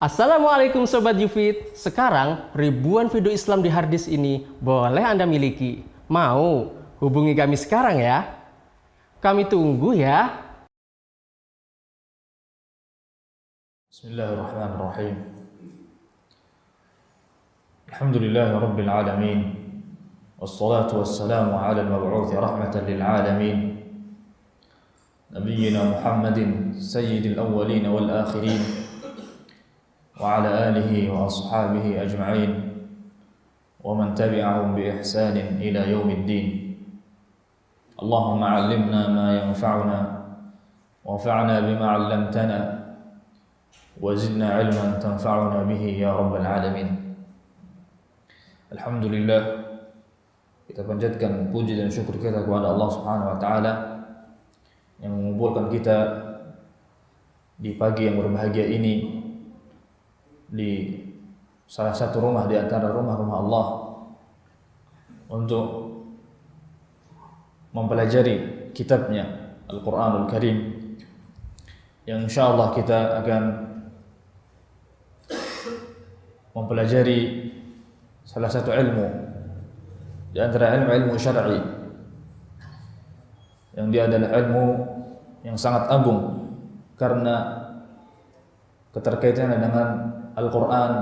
Assalamualaikum Sobat Yufid. Sekarang ribuan video Islam di harddisk ini boleh Anda miliki. Mau? Hubungi kami sekarang ya. Kami tunggu ya. Bismillahirrahmanirrahim. Alhamdulillahi Rabbil Alamin. Wassalatu wassalamu ala al-mab'uthi rahmatan lil alamin. Nabiyyina Muhammadin sayyidil awwalin wal akhirin. وعلى آله وأصحابه أجمعين ومن تبعهم بإحسان إلى يوم الدين اللهم علمنا ما ينفعنا وانفعنا بما علمتنا وزدنا علما تنفعنا به يا رب العالمين. Alhamdulillah, kita panjatkan puji dan syukur kita kepada Allah Subhanahu wa taala yang mengumpulkan kita di pagi yang berbahagia ini di salah satu rumah di antara rumah-rumah Allah untuk mempelajari kitabnya Al-Quranul Karim, yang insyaallah kita akan mempelajari salah satu ilmu di antara ilmu syar'i, yang dia adalah ilmu yang sangat agung karena keterkaitannya dengan Al-Quran,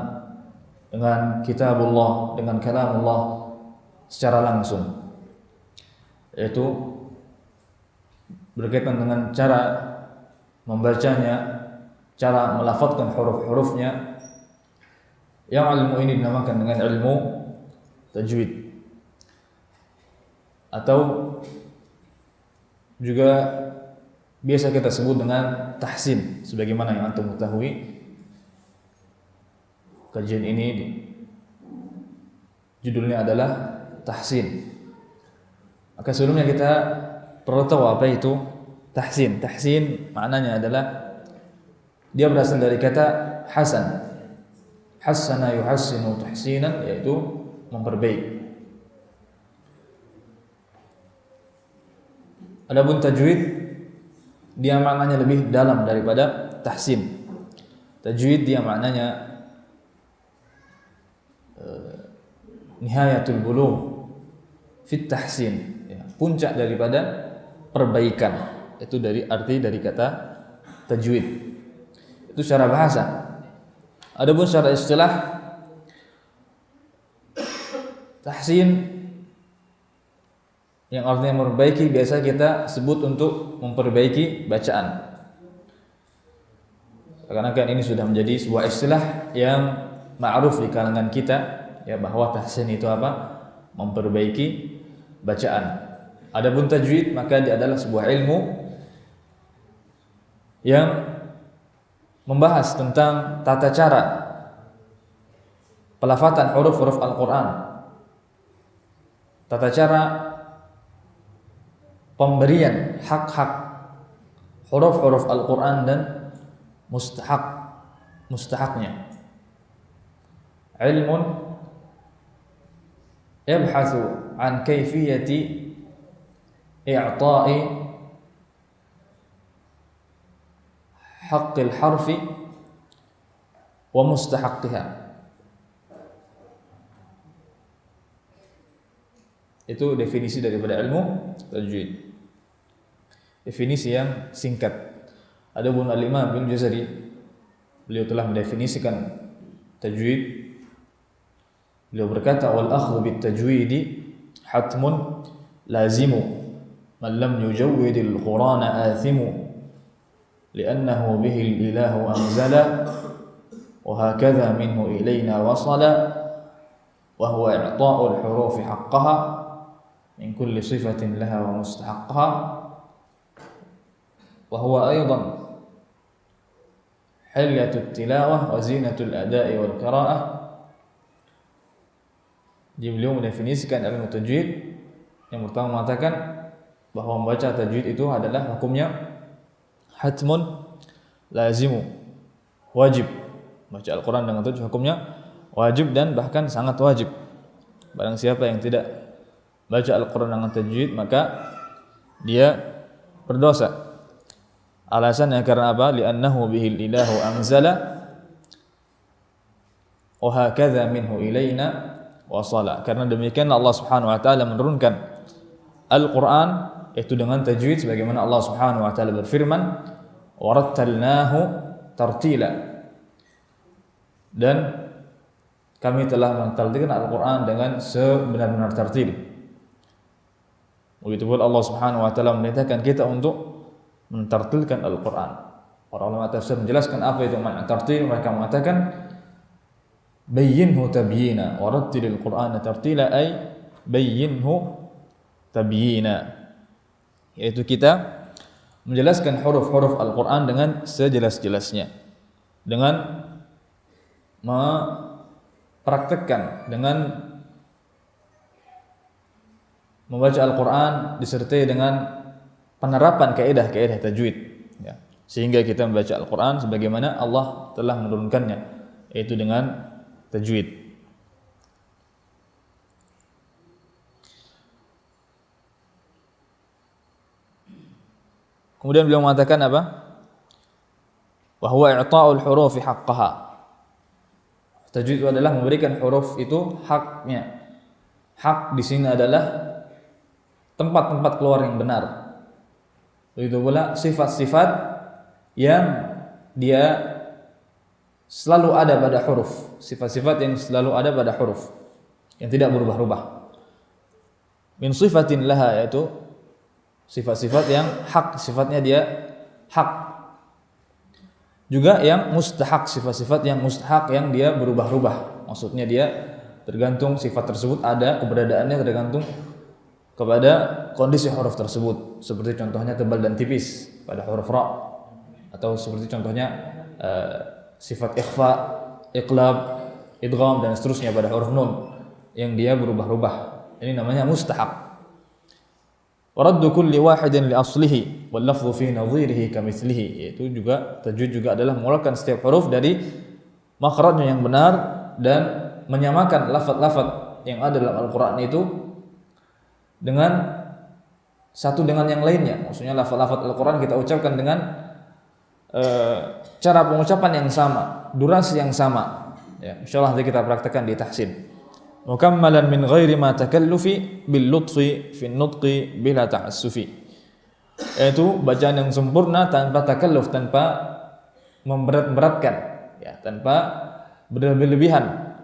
dengan kitabullah, dengan kalamullah secara langsung, yaitu berkaitan dengan cara membacanya, cara melafadzkan huruf-hurufnya, yang ilmu ini dinamakan dengan ilmu tajwid, atau juga biasa kita sebut dengan tahsin. Sebagaimana yang antum ketahui, kajian ini judulnya adalah tahsin. Maka sebelumnya kita perlu tahu apa itu tahsin. Tahsin maknanya adalah dia berasal dari kata hasan. Hassana yuhassinu tahsinan, yaitu memperbaiki. Adapun tajwid, dia maknanya lebih dalam daripada tahsin. Tajwid dia maknanya nihayatul bulugh fit tahsin, ya, puncak daripada perbaikan. Itu dari arti dari kata tajwid. Itu secara bahasa. Adapun secara istilah, tahsin yang artinya memperbaiki biasa kita sebut untuk memperbaiki bacaan. Karena kan ini sudah menjadi sebuah istilah yang ma'ruf di kalangan kita, ya, bahwa tahsin itu apa? Memperbaiki bacaan. Adapun tajwid, maka dia adalah sebuah ilmu yang membahas tentang tata cara pelafatan huruf-huruf Al-Quran, tata cara pemberian hak-hak huruf-huruf Al-Quran dan mustahaknya. Ilmun yabhathu an kaifiyati i'ta'i haqqil harfi wa mustahaqqiha. Itu definisi daripada ilmu tajwid. Definisi yang singkat. Adapun Al-Imam Ibnu Jazari, beliau telah mendefinisikan tajwid. Beliau berkata, wal akhdhu bit tajwidi hatmun lazimu man lam yujawwidil Qur'ana athimu li'annahu bihil ilahu anzala wa hakadha minhu ilayna wasala wa huwa i'ta'ul hurufi haqqaha min kulli sifatin laha wa mustahaqqaha wa huwa aydan hilyatut tilawah wa zinatul ada'i wal qira'ah. Jadi beliau mendefinisikan ilmu tajwid. Yang pertama mengatakan bahwa membaca tajwid itu adalah hukumnya hatmun lazimu, wajib. Baca Al-Quran dengan tajwid hukumnya wajib dan bahkan sangat wajib. Barang siapa yang tidak baca Al-Quran dengan tajwid, maka dia berdosa. Alasannya karena apa? Li'annahu bihil ilahu anzala, wa hakadha minhu ilaina wasala. Karena demikian Allah Subhanahu wa taala menurunkan Al-Qur'an itu dengan tajwid sebagaimana Allah Subhanahu wa taala berfirman, warattalnahu tartila. Dan kami telah mentartilkan Al-Qur'an dengan sebenar-benar tartil. Begitu pula Allah Subhanahu wa taala memerintahkan kita untuk mentartilkan Al-Qur'an. Para ulama tafsir menjelaskan apa itu makna tartil. Mereka mengatakan bayyinhu tabyina wa rattilil Qur'ana tartila, ay bayyinhu tabyina, yaitu kita menjelaskan huruf-huruf Al-Qur'an dengan sejelas-jelasnya, dengan mempraktekkan, dengan membaca Al-Qur'an disertai dengan penerapan kaidah-kaidah tajwid, ya. Sehingga kita membaca Al-Qur'an sebagaimana Allah telah menurunkannya, yaitu dengan tajwid. Kemudian beliau mengatakan apa? Wa huwa i'ta'ul hurufi haqqaha. Tajwid itu adalah memberikan huruf itu haknya. Hak di sini adalah tempat-tempat keluar yang benar. Begitu pula sifat-sifat yang dia selalu ada pada huruf, sifat-sifat yang selalu ada pada huruf yang tidak berubah-ubah. Min sifatin laha, yaitu sifat-sifat yang hak, sifatnya dia hak. Juga yang mustahak, sifat-sifat yang mustahak yang dia berubah-ubah. Maksudnya dia tergantung sifat tersebut ada, keberadaannya tergantung kepada kondisi huruf tersebut. Seperti contohnya tebal dan tipis pada huruf ra, atau seperti contohnya sifat ikhfa, iqlab, idgham dan seterusnya pada huruf nun yang dia berubah-ubah. Ini namanya mustahak. Waraddu kulli wahidin li aslihi wal lafdhu fi nadhirihi kamithlihi, yaitu juga tajwid juga adalah mengeluarkan setiap huruf dari makhrajnya yang benar dan menyamakan lafaz-lafaz yang ada dalam Al-Qur'an itu dengan satu dengan yang lainnya. Maksudnya lafaz-lafaz Al-Qur'an kita ucapkan dengan cara pengucapan yang sama, durasi yang sama. Ya, insyaallah nanti kita praktekkan di tahsin. Mukammalan min ghairi ma takallufi bil lutfi fi nutqi bila ta'assufi. Yaitu bacaan yang sempurna tanpa takalluf, tanpa memberat-beratkan, ya, tanpa berlebihan,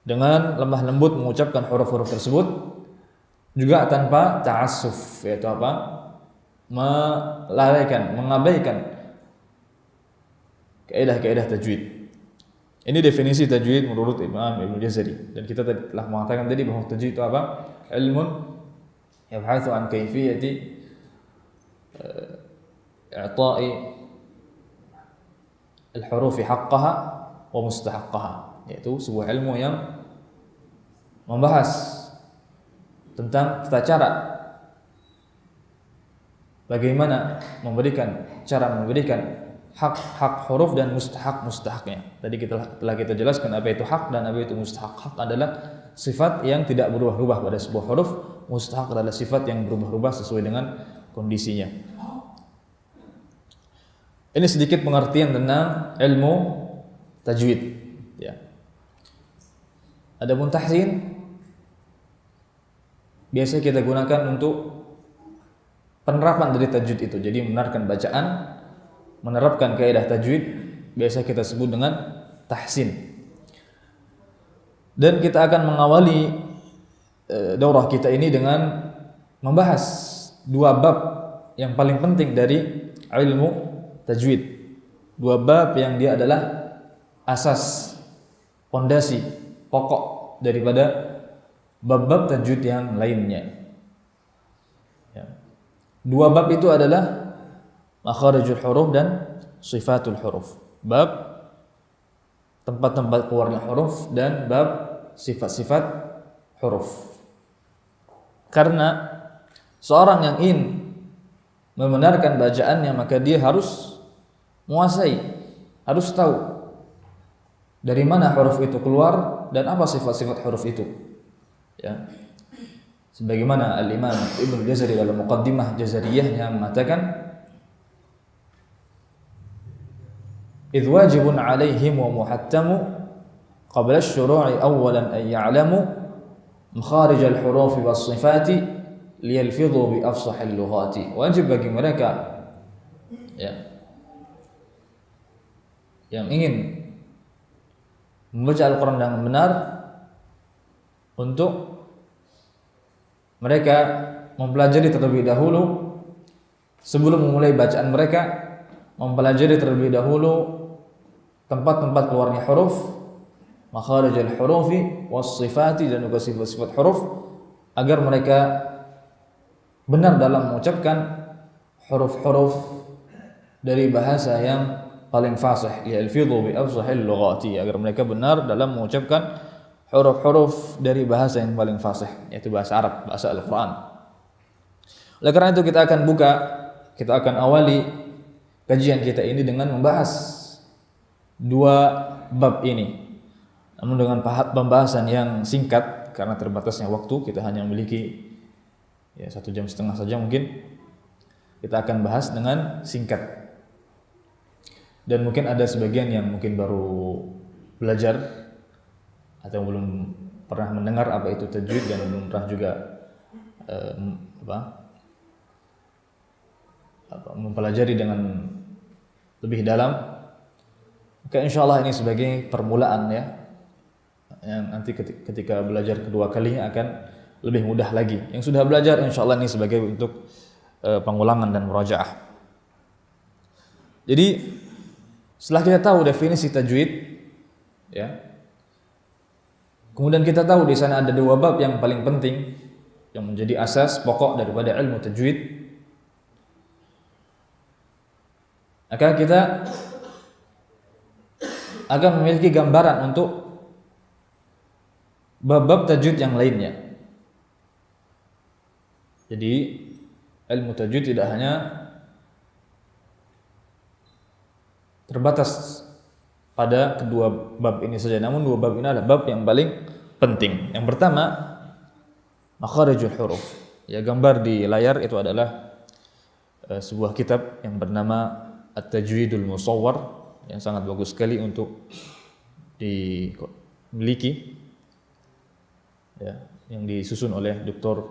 dengan lemah lembut mengucapkan huruf-huruf tersebut, juga tanpa ta'assuf, yaitu apa? Melalaikan, mengabaikan kaidah-kaidah tajwid. Ini definisi tajwid menurut Imam Ibnu Jazari, dan kita telah mengatakan tadi bahwa tajwid itu apa? Ilmun yabhathu an kaifiyati i'ta'i al-hurufi haqqaha wa mustahaqqaha, yaitu sebuah ilmu yang membahas tentang tata cara bagaimana cara memberikan hak huruf dan mustahaknya. Tadi telah kita jelaskan apa itu hak dan apa itu mustahak. Hak adalah sifat yang tidak berubah-ubah pada sebuah huruf, mustahak adalah sifat yang berubah-ubah sesuai dengan kondisinya. Ini sedikit pengertian tentang ilmu tajwid, ya. Adapun tahsin biasa kita gunakan untuk penerapan dari tajwid itu. Jadi membenarkan bacaan, menerapkan kaidah tajwid, biasa kita sebut dengan tahsin. Dan kita akan mengawali daurah kita ini dengan membahas dua bab yang paling penting dari ilmu tajwid. Dua bab yang dia adalah asas, pondasi, pokok daripada bab-bab tajwid yang lainnya. Ya. Dua bab itu adalah makharijul huruf dan sifatul huruf. Bab tempat-tempat keluarnya huruf dan bab sifat-sifat huruf. Karena seorang yang ingin membenarkan bacaannya, maka dia harus menguasai, harus tahu dari mana huruf itu keluar dan apa sifat-sifat huruf itu. Ya. Sebagaimana Al-Imam Ibnu Jazari dalam Muqaddimah Jazariyahnya mengatakan, idh wajibun alaihim wa muhattamu qabla asy-syuru'i awwalan an ya'lamu makharij al-huruf was-sifati liyalfidhu bi afsahil lughati. Wajib bagi mereka ya yang ingin membaca Al-Qur'an dengan benar untuk mereka mempelajari terlebih dahulu sebelum memulai bacaan mereka, mempelajari terlebih dahulu tempat-tempat keluarnya huruf, makharijul hurufi was-sifati, dan juga sifat-sifat huruf, agar mereka benar dalam mengucapkan huruf-huruf dari bahasa yang paling fasih, yalfidhu bi afsahil lughati, agar mereka benar dalam mengucapkan huruf-huruf dari bahasa yang paling fasih, yaitu bahasa Arab, bahasa Al-Qur'an. Oleh karena itu kita akan awali kajian kita ini dengan membahas dua bab ini. Namun dengan pembahasan yang singkat karena terbatasnya waktu, kita hanya memiliki 1,5 jam saja mungkin. Kita akan bahas dengan singkat. Dan mungkin ada sebagian yang mungkin baru belajar atau belum pernah mendengar apa itu tajwid dan belum pernah juga mempelajari dengan lebih dalam. Maka insyaallah ini sebagai permulaan ya, yang nanti ketika belajar kedua kalinya akan lebih mudah lagi. Yang sudah belajar insyaallah ini sebagai untuk pengulangan dan murajaah. Jadi setelah kita tahu definisi tajwid ya, kemudian kita tahu di sana ada dua bab yang paling penting yang menjadi asas pokok daripada ilmu tajwid, maka kita akan memiliki gambaran untuk bab-bab tajwid yang lainnya. Jadi ilmu tajwid tidak hanya terbatas pada kedua bab ini saja, namun dua bab ini adalah bab yang paling penting. Yang pertama, makharijul huruf. Ya, gambar di layar itu adalah sebuah kitab yang bernama At-Tajwidul Musawwar, yang sangat bagus sekali untuk dimiliki ya, yang disusun oleh Dr.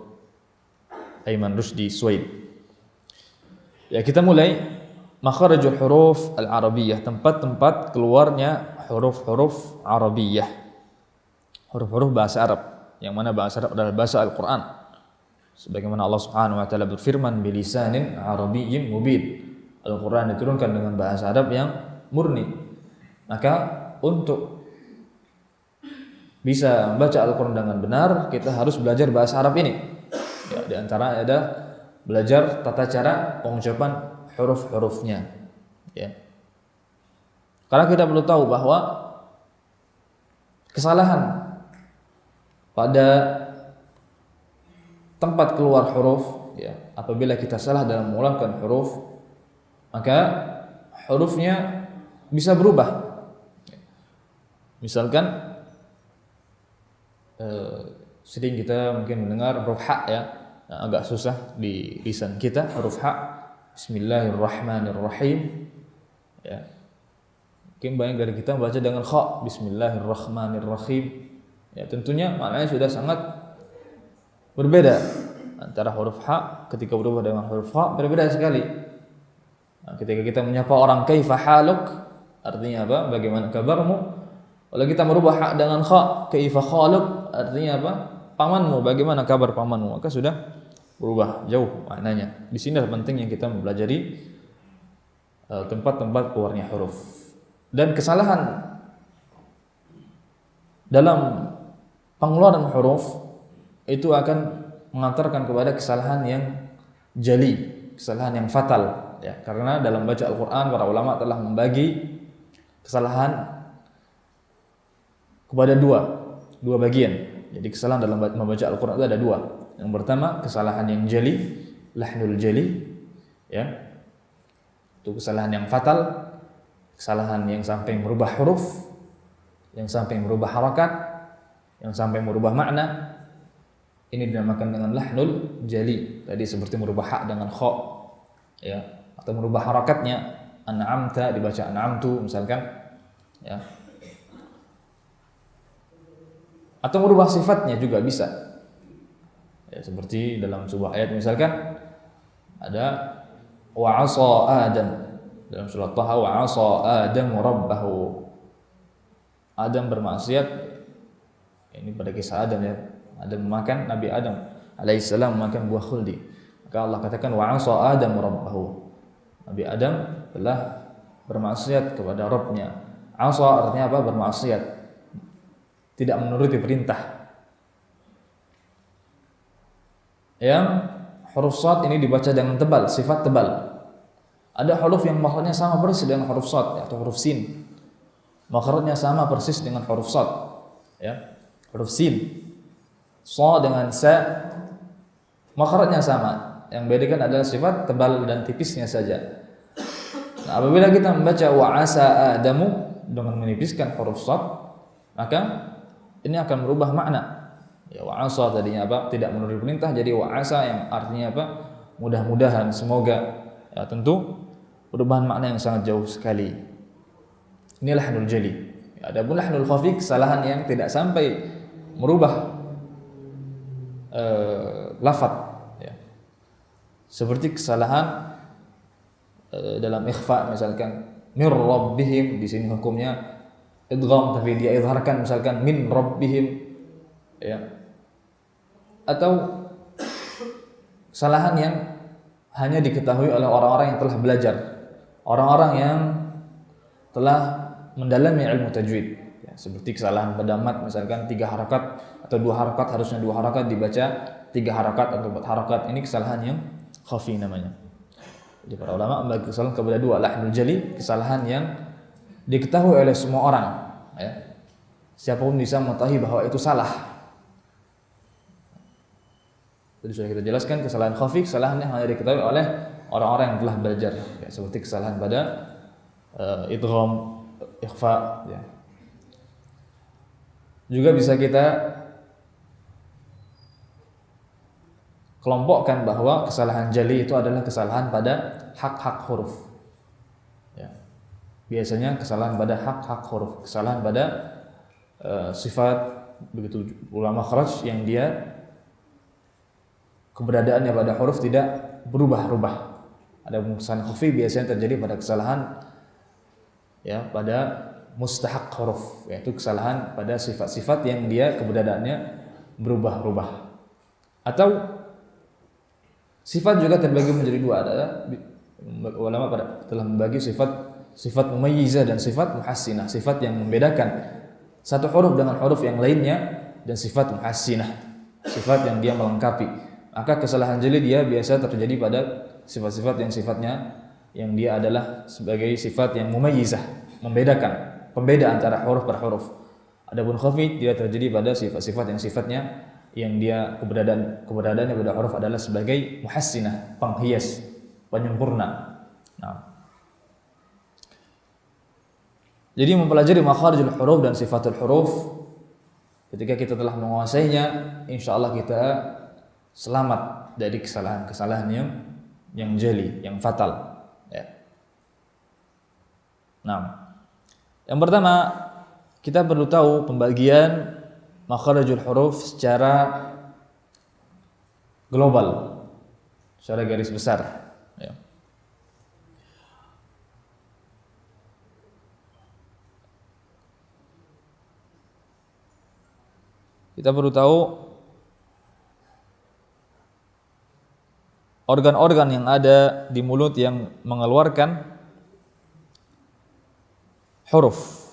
Aiman Rusdi Suwaid. Ya, kita mulai makharijul huruf al-arabiyyah, tempat-tempat keluarnya huruf-huruf Arabiyah, huruf-huruf bahasa Arab, yang mana bahasa Arab adalah bahasa Al-Qur'an. Sebagaimana Allah Subhanahu wa taala berfirman bilisanin arabiyyin mubin. Al-Qur'an diturunkan dengan bahasa Arab yang murni. Maka untuk bisa membaca Al-Qur'an dengan benar, kita harus belajar bahasa Arab ini. Ya, di antara ada belajar tata cara pengucapan huruf-hurufnya. Ya. Karena kita perlu tahu bahwa kesalahan pada tempat keluar huruf, ya, apabila kita salah dalam mengulangan huruf, maka hurufnya bisa berubah. Misalkan sering kita mungkin mendengar huruf ha, ya, yang agak susah di lisan kita, huruf ha, Bismillahirrahmanirrahim. Ya. Mungkin banyak dari kita membaca dengan kha, Bismillahirrahmanirrahim. Ya, tentunya maknanya sudah sangat berbeda antara huruf ha ketika berubah dengan huruf ha, berbeda sekali. Nah, ketika kita menyapa orang kaifa haluk, artinya apa? Bagaimana kabarmu? Kalau kita merubah ha dengan kha, kaifa khaluk, artinya apa? Pamanmu, bagaimana kabar pamanmu? Maka sudah berubah jauh maknanya. Di sini penting yang kita mempelajari tempat-tempat keluarnya huruf. Dan kesalahan dalam pengeluaran huruf itu akan mengantarkan kepada kesalahan yang jali, kesalahan yang fatal, ya. Karena dalam baca Al-Qur'an para ulama telah membagi kesalahan kepada dua bagian. Jadi kesalahan dalam membaca Al-Qur'an itu ada dua. Yang pertama, kesalahan yang jali, lahnul jali, ya. Itu kesalahan yang fatal, kesalahan yang sampai merubah huruf, yang sampai merubah harakat, yang sampai merubah makna. Ini dinamakan dengan lahnul jali. Tadi seperti merubah ha dengan kha, ya, atau merubah harakatnya, an'amta dibaca an'amtu misalkan, ya. atau merubah sifatnya juga bisa. Ya, seperti dalam sebuah ayat misalkan ada wa 'asa Adam dalam surat Taha, wa 'asa Adam rabbahu. Adam bermaksiat, ini pada kisah Adam ya. Adam memakan, Nabi Adam alaihissalam memakan buah khuldi. Maka Allah katakan wa 'asa Adam rabbahu. Nabi Adam telah bermaksiat kepada Rabb-nya. 'Asa artinya apa? Bermaksiat. Tidak menuruti perintah. Yang huruf shad ini dibaca dengan tebal, sifat tebal. Ada huruf yang makhrajnya sama persis dengan huruf shad atau huruf sin. Makhrajnya sama persis dengan huruf shad. Ya. Huruf sin. Sha dengan sa makhrajnya sama. Yang bedakan adalah sifat tebal dan tipisnya saja. Nah, apabila kita membaca wa 'asa Adamu dengan menipiskan huruf shad, maka ini akan merubah makna. Ya, wa 'asa tadinya apa? Tidak menuruti perintah, jadi wa 'asa yang artinya apa? Mudah-mudahan, semoga. Ya, tentu perubahan makna yang sangat jauh sekali. Ini lahnul jali. Ya, adapun lahnul khafi, kesalahan yang tidak sampai merubah lafaz, ya. Seperti kesalahan dalam ikhfa misalkan mir rabbihim, di sini hukumnya idgham tapi dia izharkan misalkan min rabbihim, ya. Atau kesalahan yang hanya diketahui oleh orang-orang yang telah belajar, orang-orang yang telah mendalami ilmu tajwid, ya. Seperti kesalahan pada mat misalkan 3 harakat atau 2 harakat, harusnya 2 harakat dibaca 3 harakat atau 4 harakat. Ini kesalahan yang khafi namanya. Jadi para ulama membagi kesalahan kepada 2, lahnul jali, kesalahan yang diketahui oleh semua orang, ya. Siapapun bisa mengetahui bahwa itu salah. Tadi sudah kita jelaskan kesalahan khafi, kesalahan yang hanya diketahui oleh orang-orang yang telah belajar, ya, seperti kesalahan pada idgham, ikhfa, ya. Juga bisa kita kelompokkan bahwa kesalahan jali itu adalah kesalahan pada hak-hak huruf. Ya. Biasanya kesalahan pada hak-hak huruf, kesalahan pada sifat, begitu ulama makhraj yang dia keberadaannya pada huruf tidak berubah-ubah. Ada kesalahan khafi biasanya terjadi pada kesalahan, ya, pada mustahak huruf, yaitu kesalahan pada sifat-sifat yang dia keberadaannya berubah-ubah. Atau sifat juga terbagi menjadi 2. Adalah ulama telah membagi sifat mumayyizah dan sifat muhassinah, sifat yang membedakan satu huruf dengan huruf yang lainnya, dan sifat muhassinah, sifat yang dia melengkapi. Maka kesalahan jeli dia biasa terjadi pada sifat-sifat yang sifatnya yang dia adalah sebagai sifat yang mumayyizah, membedakan, pembeda antara huruf per huruf. Adapun khafi dia terjadi pada sifat-sifat yang sifatnya yang dia keberadaannya pada huruf adalah sebagai muhassinah, penghias, penyempurna. Nah. Jadi mempelajari makharijul huruf dan sifatul huruf, ketika kita telah menguasainya, insyaallah kita selamat dari kesalahan-kesalahan yang jeli, yang fatal, ya. Nah, yang pertama kita perlu tahu pembagian makharijul huruf secara global, secara garis besar, ya. Kita perlu tahu organ-organ yang ada di mulut yang mengeluarkan huruf.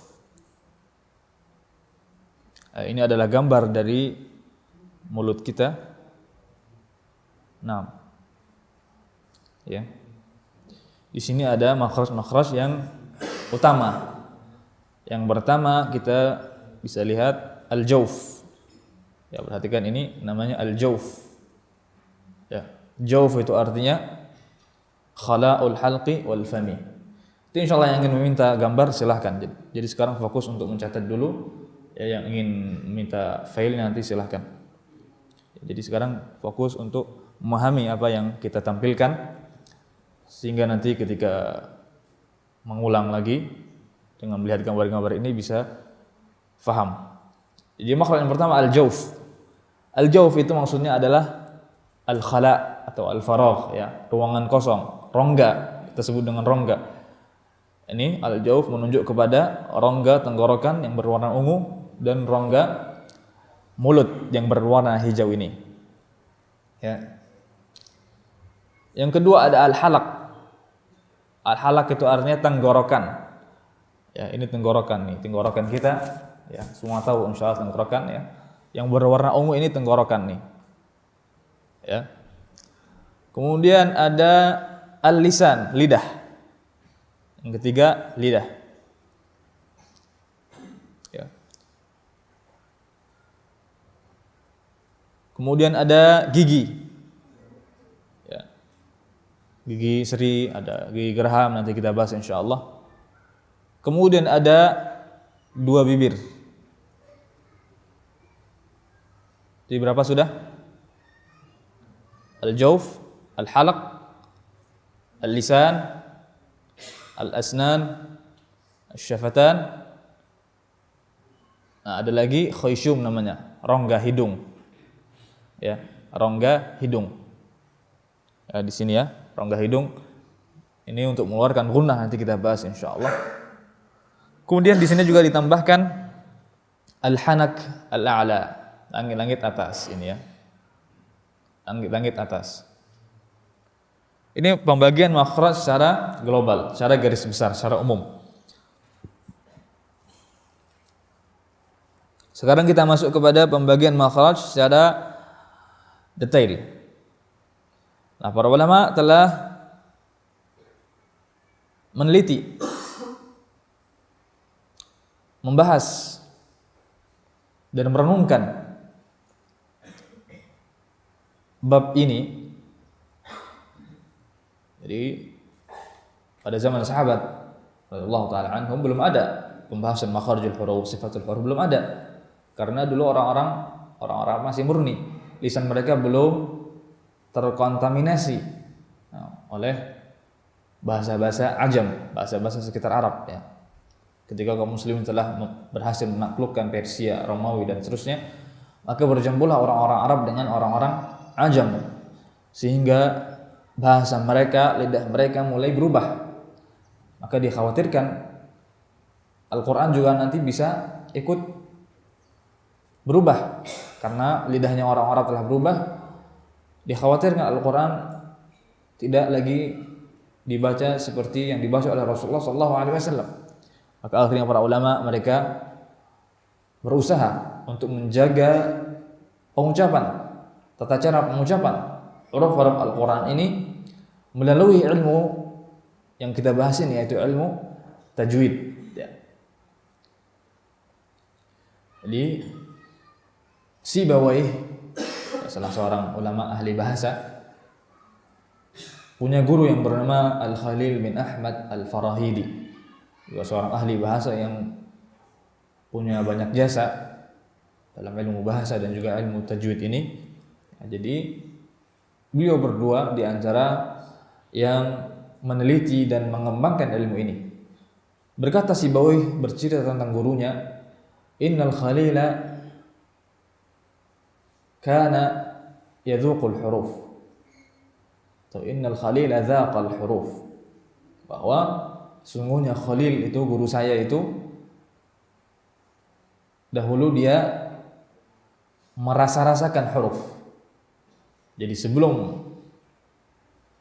Ini adalah gambar dari mulut kita. Nah, ya. Di sini ada makhraj-makhraj yang utama. Yang pertama kita bisa lihat al-jawf. Ya, perhatikan ini namanya al-jawf. Ya. Jawf itu artinya khala'ul halqi wal fami. Itu insyaallah yang ingin meminta gambar silahkan. Jadi sekarang fokus untuk mencatat dulu. Ya, yang ingin minta file nanti silahkan. Jadi sekarang fokus untuk memahami apa yang kita tampilkan, sehingga nanti ketika mengulang lagi dengan melihat gambar-gambar ini bisa faham. Jadi makhraj yang pertama al-jauf. Al-jauf itu maksudnya adalah al-khala atau al-faragh ya, ruangan kosong, rongga, kita sebut dengan rongga. Ini al-jauf menunjuk kepada rongga tenggorokan yang berwarna ungu dan rongga mulut yang berwarna hijau ini. Ya. Yang kedua ada al-halaq. Al-halaq itu artinya tenggorokan. Ya, ini tenggorokan nih, tenggorokan kita ya, semua tahu insyaallah tenggorokan ya. Yang berwarna ungu ini tenggorokan nih. Ya. Kemudian ada al-lisan, lidah. Yang ketiga lidah. Ya. Kemudian ada gigi. Ya. Gigi seri, ada gigi geraham, nanti kita bahas insyaallah. Kemudian ada dua bibir. Jadi berapa sudah? Al-jauf, al-halaq, al-lisan, al-asnan, al-syafatan. Nah, ada lagi khayshum namanya, rongga hidung. Ya, rongga hidung. Ya, di sini ya, rongga hidung. Ini untuk mengeluarkan gunnah, nanti kita bahas insyaallah. Kemudian di sini juga ditambahkan al-hanak al-a'la, langit-langit atas ini ya. Langit-langit atas. Ini pembagian makhraj secara global, secara garis besar, secara umum. Sekarang kita masuk kepada pembagian makhraj secara detail. Nah, para ulama telah meneliti, membahas dan merenungkan bab ini. Jadi pada zaman sahabat radhiyallahu taala anhum belum ada pembahasan makharijul huruf, sifatul huruf, belum ada. Karena dulu orang-orang masih murni, lisan mereka belum terkontaminasi oleh bahasa-bahasa ajam, bahasa-bahasa sekitar Arab ya. Ketika kaum muslimin telah berhasil menaklukkan Persia, Romawi dan seterusnya, maka berjambulah orang-orang Arab dengan orang-orang ajam, sehingga bahasa mereka, lidah mereka mulai berubah. Maka dikhawatirkan Al-Quran juga nanti bisa ikut berubah, karena lidahnya orang Arab telah berubah. Dikhawatirkan Al-Quran tidak lagi dibaca seperti yang dibaca oleh Rasulullah SAW. Maka akhirnya para ulama mereka berusaha untuk menjaga pengucapan, tata cara pengucapan huruf-huruf Al-Quran ini melalui ilmu yang kita bahas ini, yaitu ilmu tajwid ya. Jadi Sibawayh, salah seorang ulama ahli bahasa, punya guru yang bernama Al-Khalil bin Ahmad Al-Farahidi, juga seorang ahli bahasa yang punya banyak jasa dalam ilmu bahasa dan juga ilmu tajwid ini. Jadi beliau berdua di antara yang meneliti dan mengembangkan ilmu ini. Berkata Sibawayh bercerita tentang gurunya, "Innal Khalila kana yadhuqul huruf." Atau innal Khalila dhaqal huruf. Bahwa sungguhnya Khalil itu, guru saya itu, dahulu dia merasa-rasakan huruf. Jadi sebelum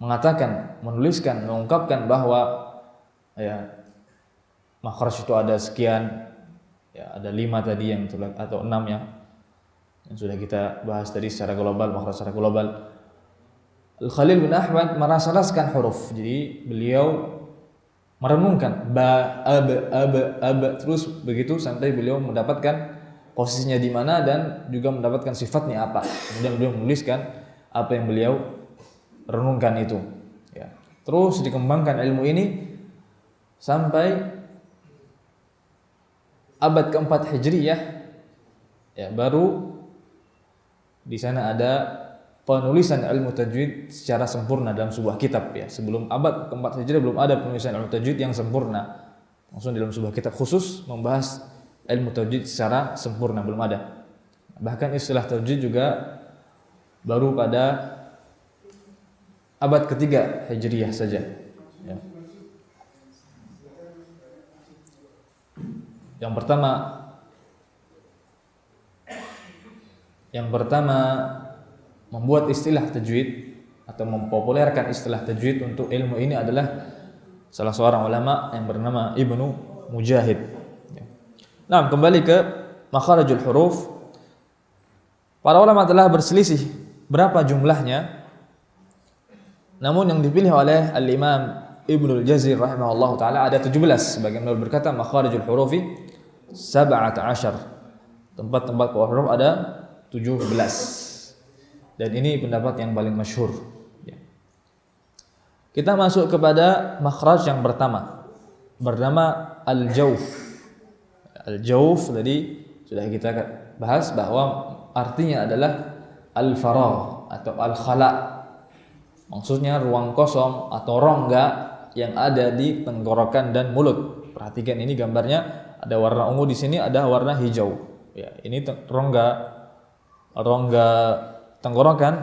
mengatakan, menuliskan, mengungkapkan bahwa ya makhraj itu ada sekian, ya ada 5 tadi yang atau 6 ya, yang sudah kita bahas tadi secara global, makhraj secara global. Al-Khalil bin Ahmad merasa-rasakan huruf. Jadi beliau merenungkan ba terus begitu sampai beliau mendapatkan posisinya di mana dan juga mendapatkan sifatnya apa. Kemudian beliau menuliskan apa yang beliau renungkan itu ya. Terus dikembangkan ilmu ini sampai abad keempat Hijriyah ya, baru di sana ada penulisan ilmu tajwid secara sempurna dalam sebuah kitab ya. Sebelum abad keempat Hijriah belum ada penulisan ilmu tajwid yang sempurna langsung dalam sebuah kitab khusus membahas ilmu tajwid secara sempurna, belum ada. Bahkan istilah tajwid juga baru pada abad ketiga Hijriyah saja. Ya. Yang pertama membuat istilah tajwid atau mempopulerkan istilah tajwid untuk ilmu ini adalah salah seorang ulama yang bernama Ibnu Mujahid. Nah, kembali ke makharijul huruf. Para ulama telah berselisih berapa jumlahnya. Namun yang dipilih oleh Al-Imam Ibnul Jazir rahimahullah taala ada 17. Sebagian beliau berkata makharijul hurufi 17. Tempat-tempat keluar huruf ada 17. Dan ini pendapat yang paling masyhur. Kita masuk kepada makhraj yang pertama, bernama al-jawf. Al-jawf tadi sudah kita bahas bahwa artinya adalah al-faragh atau al-khala'. Maksudnya ruang kosong atau rongga yang ada di tenggorokan dan mulut. Perhatikan ini gambarnya, ada warna ungu di sini, ada warna hijau. Ya, ini rongga tenggorokan,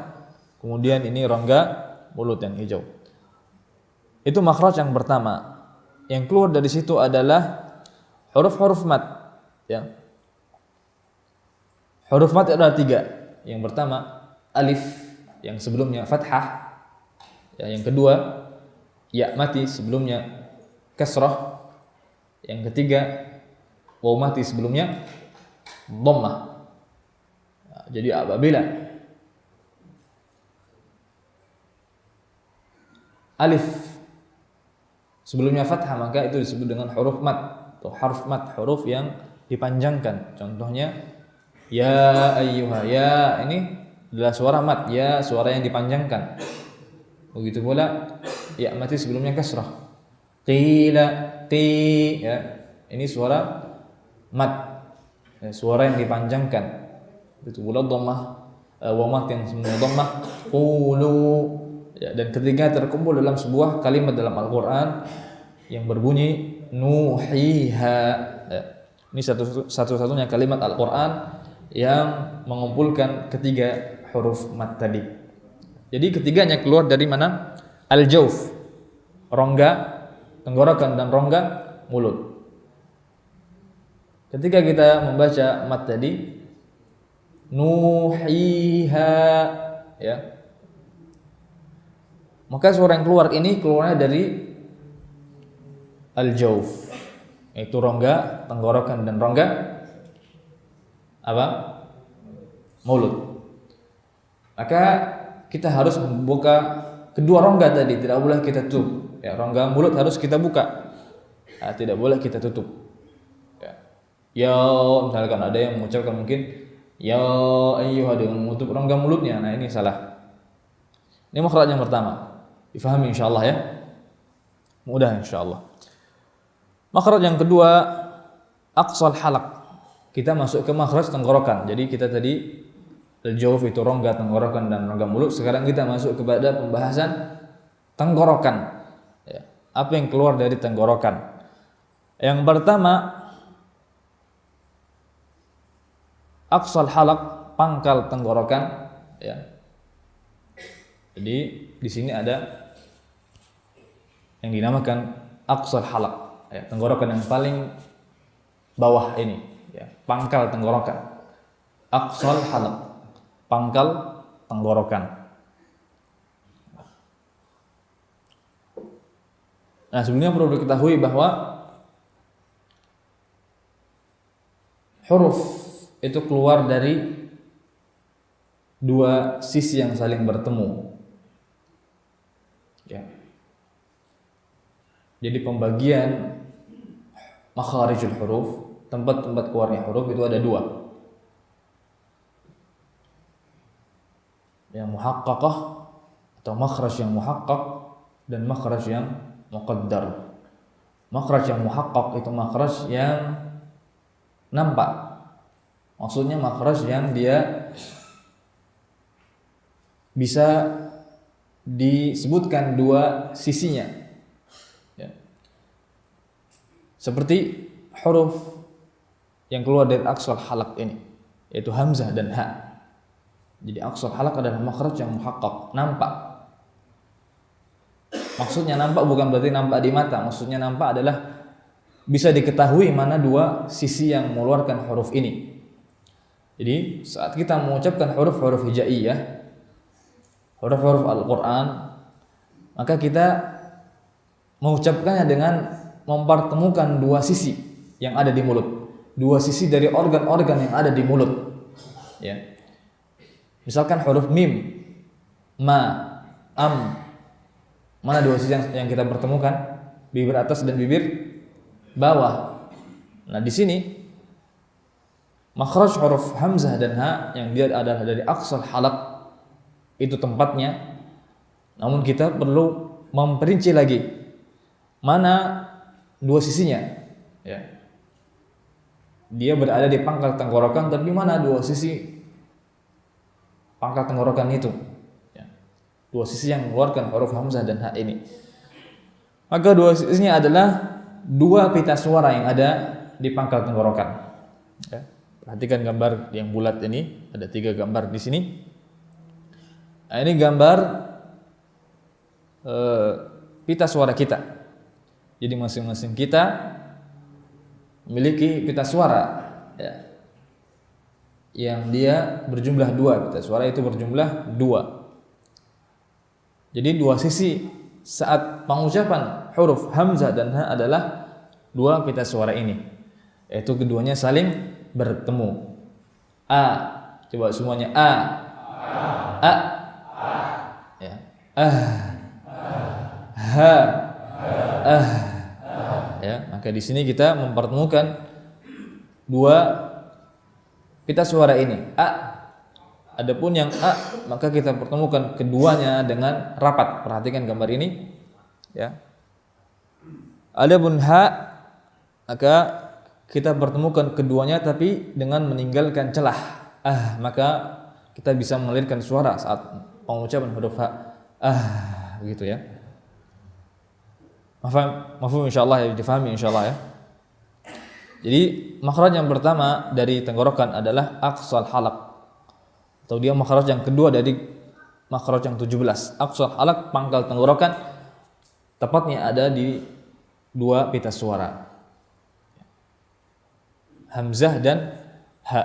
kemudian ini rongga mulut yang hijau. Itu makhraj yang pertama. Yang keluar dari situ adalah huruf-huruf mad. Ya. Huruf mad ada 3. Yang pertama alif yang sebelumnya fathah. Ya, yang kedua ya mati sebelumnya kasrah. Yang ketiga waw mati sebelumnya dhammah. Ya, jadi apabila alif sebelumnya fathah maka itu disebut dengan huruf mad atau harf mad, huruf yang dipanjangkan. Contohnya ya ayyuha, ya ini adalah suara mad, ya suara yang dipanjangkan. Begitu pula ya mati sebelumnya kasrah. Qila qi, ya ini suara mad, ya, suara yang dipanjangkan. Begitu pula dhammah, wa mad yang sebelumnya dhammah, qulu. Ya, dan ketiga terkumpul dalam sebuah kalimat dalam Al-Quran yang berbunyi nuhiha. Ya, ini satu-satunya kalimat Al-Quran yang mengumpulkan ketiga huruf mad tadi. Jadi ketiganya keluar dari mana? Al-jawf, rongga tenggorokan dan rongga mulut. Ketika kita membaca mad tadi nuhiha, ya, maka suara yang keluar ini keluarnya dari al-jawf, yaitu rongga tenggorokan dan rongga apa? Mulut. Maka kita harus membuka kedua rongga tadi, tidak boleh kita tutup. Ya, rongga mulut harus kita buka. Nah, tidak boleh kita tutup. Ya, misalkan ada yang mengucapkan mungkin ya ayyuha dengan menutup rongga mulutnya. Nah, ini salah. Ini makhraj yang pertama. Difahami insyaallah ya. Mudah insyaallah. Makhraj yang kedua aqsal halaq. Kita masuk ke makhraj tenggorokan. Jadi kita tadi al-jawf itu rongga tenggorokan dan rongga mulut. Sekarang kita masuk kepada pembahasan tenggorokan. Ya. Apa yang keluar dari tenggorokan? Yang pertama aqsal halaq, pangkal tenggorokan. Ya. Jadi di sini ada yang dinamakan aqsal halaq, ya, tenggorokan yang paling bawah ini, ya, pangkal tenggorokan. Aqsal halaq, pangkal tenggorokan. Nah, sebelumnya perlu diketahui bahwa huruf itu keluar dari dua sisi yang saling bertemu. Ya. Jadi pembagian makharijul huruf, tempat-tempat keluarnya huruf itu ada dua. Yang muhaqqaqah atau makhraj yang muhaqqaq dan makhraj yang muqaddar. Makhraj yang muhaqqaq itu makhraj yang nampak. Maksudnya makhraj yang dia bisa disebutkan dua sisinya, ya. Seperti huruf yang keluar dari aqsal halaq ini, yaitu hamzah dan ha. Jadi aqsal halaq adalah makhraj yang muhaqqaq, nampak. Maksudnya nampak bukan berarti nampak di mata, maksudnya nampak adalah bisa diketahui mana dua sisi yang mengeluarkan huruf ini. Jadi saat kita mengucapkan huruf-huruf hijaiyah, huruf-huruf Al-Qur'an, maka kita mengucapkannya dengan mempertemukan dua sisi yang ada di mulut, dua sisi dari organ-organ yang ada di mulut. Ya. Misalkan huruf mim, ma, am, mana dua sisi yang kita pertemukan? Bibir atas dan bibir bawah. Nah, di sini makhraj huruf hamzah dan ha yang dia adalah dari aqsal halaq itu tempatnya. Namun kita perlu memperinci lagi mana dua sisinya. Ya. Dia berada di pangkal tenggorokan, tapi mana dua sisi pangkal tenggorokan itu? Ya. Dua sisi yang mengeluarkan huruf hamzah dan ha ini. Maka dua sisinya adalah dua pita suara yang ada di pangkal tenggorokan. Ya. Perhatikan gambar yang bulat ini, ada 3 gambar di sini. Nah, ini gambar pita suara kita. Jadi masing-masing kita memiliki pita suara, ya, yang dia berjumlah 2. Pita suara itu berjumlah 2. Jadi dua sisi saat pengucapan huruf hamzah dan ha adalah dua pita suara ini, yaitu keduanya saling bertemu. A, coba semuanya a, ya, ha, ya. Maka di sini kita mempertemukan dua pita suara ini, a. Adapun yang a, maka kita pertemukan keduanya dengan rapat. Perhatikan gambar ini, ya. Adapun ha, maka kita pertemukan keduanya tapi dengan meninggalkan celah. Maka kita bisa mengalirkan suara saat pengucapan huruf ha. Begitu ya. Mafhum insyaallah ya, difahami insyaallah ya. Jadi makhraj yang pertama dari tenggorokan adalah aqsal halaq, atau dia makhraj yang kedua dari makhraj yang 17. Aqsal halaq, pangkal tenggorokan, tepatnya ada di dua pita suara, hamzah dan ha.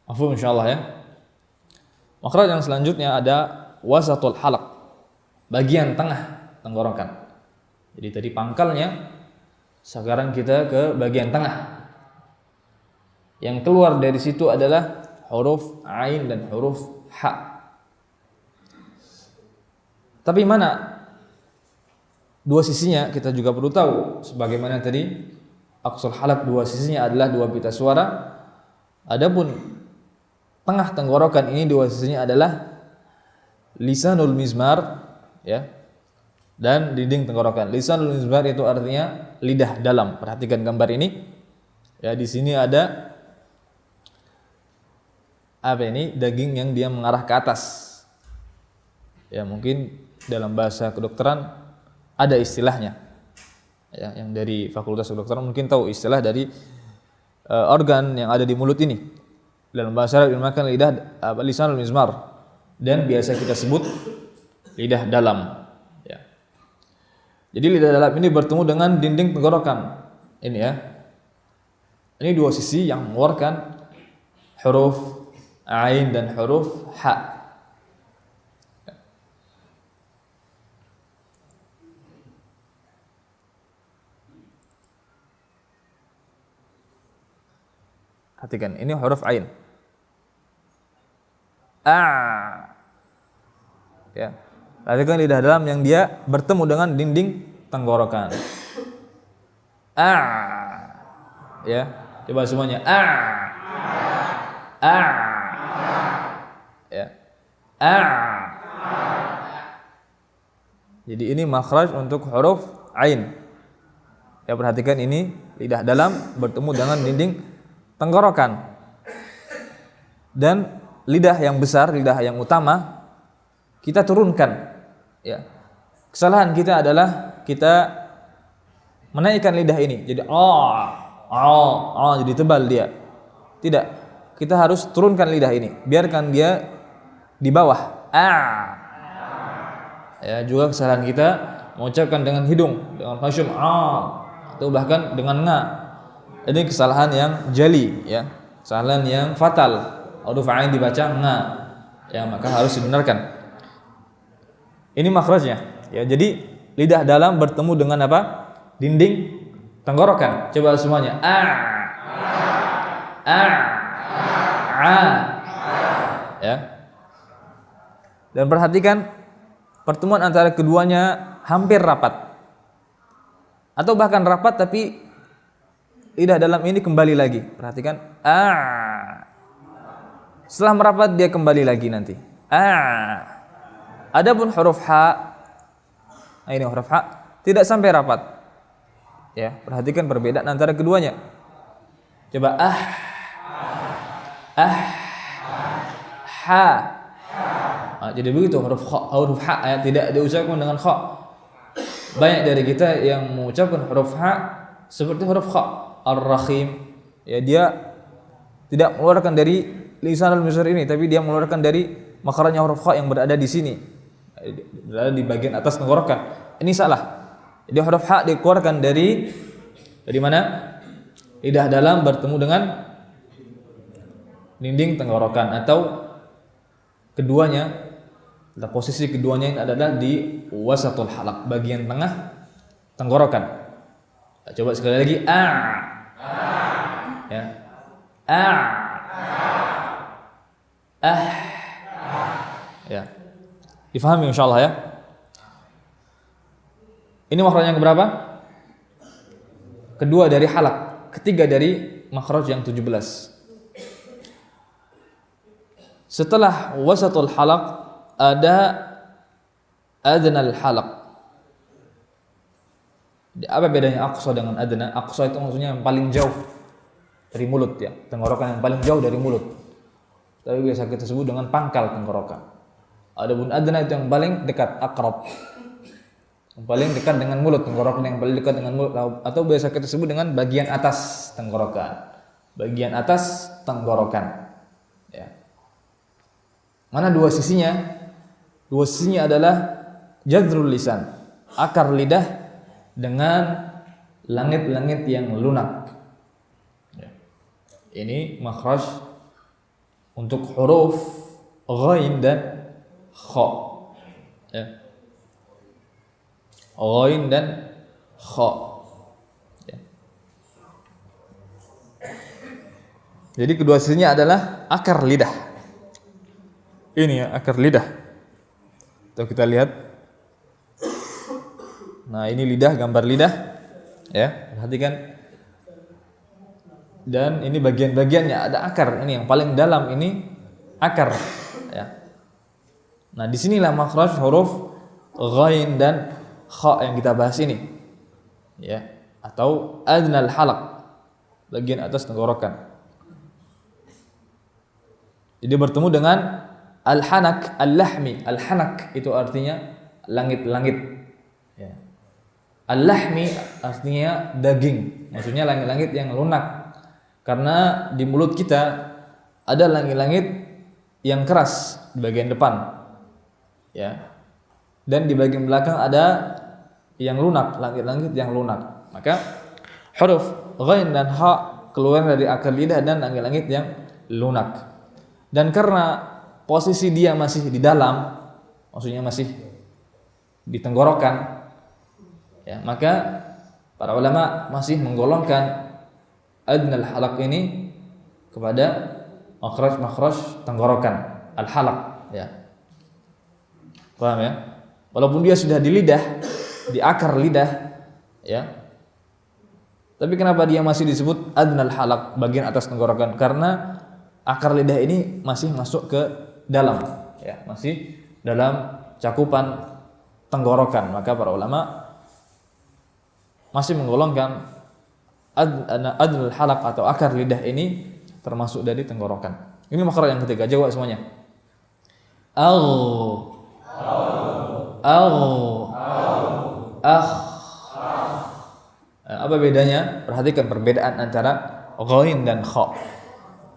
Mafhum insyaallah ya. Makhraj yang selanjutnya ada wasatul halaq, bagian tengah tenggorokan. Jadi tadi pangkalnya, sekarang kita ke bagian tengah. Yang keluar dari situ adalah huruf ain dan huruf ha. Tapi mana dua sisinya kita juga perlu tahu. Sebagaimana tadi aqsal halaq dua sisinya adalah dua pita suara. Adapun tengah tenggorokan ini dua sisinya adalah lisanul mizmar, ya, dan dinding tenggorokan. Lisanul mizmar itu artinya lidah dalam. Perhatikan gambar ini. Ya, di sini ada apa ini? Daging yang dia mengarah ke atas. Ya, mungkin dalam bahasa kedokteran ada istilahnya. Ya, yang dari Fakultas Kedokteran mungkin tahu istilah dari organ yang ada di mulut ini. Dalam bahasa Arab dinamakan lisanul mizmar, dan biasa kita sebut lidah dalam. Ya. Jadi lidah dalam ini bertemu dengan dinding tenggorokan. Ini ya. Ini dua sisi yang mengeluarkan huruf ain dan huruf ha. Perhatikan, ini huruf ain. Ya. Perhatikan lidah dalam yang dia bertemu dengan dinding tenggorokan. Ya, coba semuanya. Ya. Jadi ini makhraj untuk huruf ain. Ya, perhatikan ini lidah dalam bertemu dengan dinding tenggorokan. Dan lidah yang besar, lidah yang utama kita turunkan. Ya. Kesalahan kita adalah kita menaikkan lidah ini. Jadi jadi tebal dia. Tidak. Kita harus turunkan lidah ini. Biarkan dia di bawah. Ya, juga kesalahan kita mengucapkan dengan hidung, dengan khasyum atau bahkan dengan nga. Ini kesalahan yang jali, ya. Kesalahan yang fatal. Huruf ain dibaca nga. Ya, maka harus dibenarkan. Ini makhrajnya. Ya, jadi lidah dalam bertemu dengan apa? Dinding tenggorokan. Coba semuanya. Ya. Dan perhatikan pertemuan antara keduanya hampir rapat. Atau bahkan rapat tapi lidah dalam ini kembali lagi. Perhatikan. Setelah merapat dia kembali lagi nanti. Adapun huruf ha, ini huruf ha tidak sampai rapat. Ya, perhatikan perbedaan antara keduanya. Coba ha. Jadi begitu huruf ha ya, tidak diucapkan dengan kha. Banyak dari kita yang mengucapkan huruf ha seperti huruf kha, ar-rahim. Ya, dia tidak mengeluarkan dari lisanul misr ini, tapi dia mengeluarkan dari makhrajnya huruf kha yang berada di sini. Berada di bagian atas tenggorokan. Ini salah. Jadi huruf ha dikeluarkan dari mana? Lidah dalam bertemu dengan dinding tenggorokan, atau keduanya, posisi keduanya ini adalah di wasatul halaq, bagian tengah tenggorokan. Coba sekali lagi. Ya. Ya. Difahami insyaallah ya. Ini makhraj yang keberapa? Kedua dari halaq, ketiga dari makhraj yang 17. Setelah wasatul halaq ada adnal halaq. Apa bedanya aqsa dengan adna? Aqsa itu maksudnya yang paling jauh dari mulut, ya, tenggorokan yang paling jauh dari mulut. Tapi biasa kita sebut dengan pangkal tenggorokan. Adapun adna itu yang paling dekat, aqrab. Yang paling dekat dengan mulut, tenggorokan yang paling dekat dengan mulut, atau biasa kita sebut dengan bagian atas tenggorokan. Bagian atas tenggorokan. Ya. Mana dua sisinya? Dua sisinya adalah jadrul lisan, akar lidah dengan langit-langit yang lunak. Ya. Ini makhraj untuk huruf ghain dan kha. Ya. Ghain dan kha. Ya. Jadi kedua sisinya adalah akar lidah. Ini ya, akar lidah. Tuh kita lihat. Nah, ini lidah, gambar lidah. Ya, perhatikan. Dan ini bagian-bagiannya ada akar. Ini yang paling dalam ini akar. Ya. Nah, disinilah makhraj huruf ghain dan kha yang kita bahas ini. Ya, atau adnal halaq, bagian atas tenggorokan. Jadi bertemu dengan al-hanak, al-lahmi. Al-hanak itu artinya langit-langit. Ya. Al-lahmi artinya daging. Maksudnya langit-langit yang lunak. Karena di mulut kita ada langit-langit yang keras di bagian depan. Ya. Dan di bagian belakang ada yang lunak, langit-langit yang lunak. Maka huruf ghain dan ha keluar dari akar lidah dan langit-langit yang lunak. Dan karena posisi dia masih di dalam, maksudnya masih di tenggorokan, ya, maka para ulama masih menggolongkan adnal halaq ini kepada makhraj tenggorokan, al halaq, ya. Paham ya? Walaupun dia sudah di lidah, di akar lidah, ya. Tapi kenapa dia masih disebut adnal halaq, bagian atas tenggorokan? Karena akar lidah ini masih masuk ke dalam, ya, masih dalam cakupan tenggorokan. Maka para ulama masih menggolongkan adnal halaq atau akar lidah ini termasuk dari tenggorokan. Ini makhraj yang ketiga. Jawab semuanya. apa bedanya? Perhatikan perbedaan antara ghain dan kha.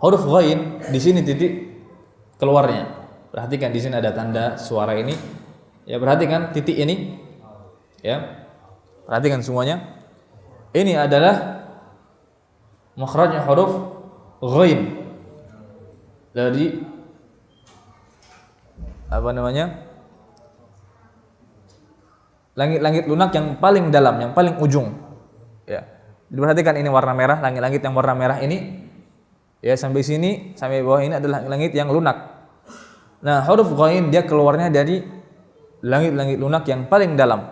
Huruf ghain di sini titik keluarnya. Perhatikan di sini ada tanda suara ini. Ya, perhatikan titik ini. Ya. Perhatikan semuanya. Ini adalah makhrajnya huruf ghain dari apa namanya? Langit-langit lunak yang paling dalam, yang paling ujung. Ya. Diperhatikan ini warna merah, langit-langit yang warna merah ini ya sampai sini, sampai bawah ini adalah langit yang lunak. Nah, huruf ghain dia keluarnya dari langit-langit lunak yang paling dalam.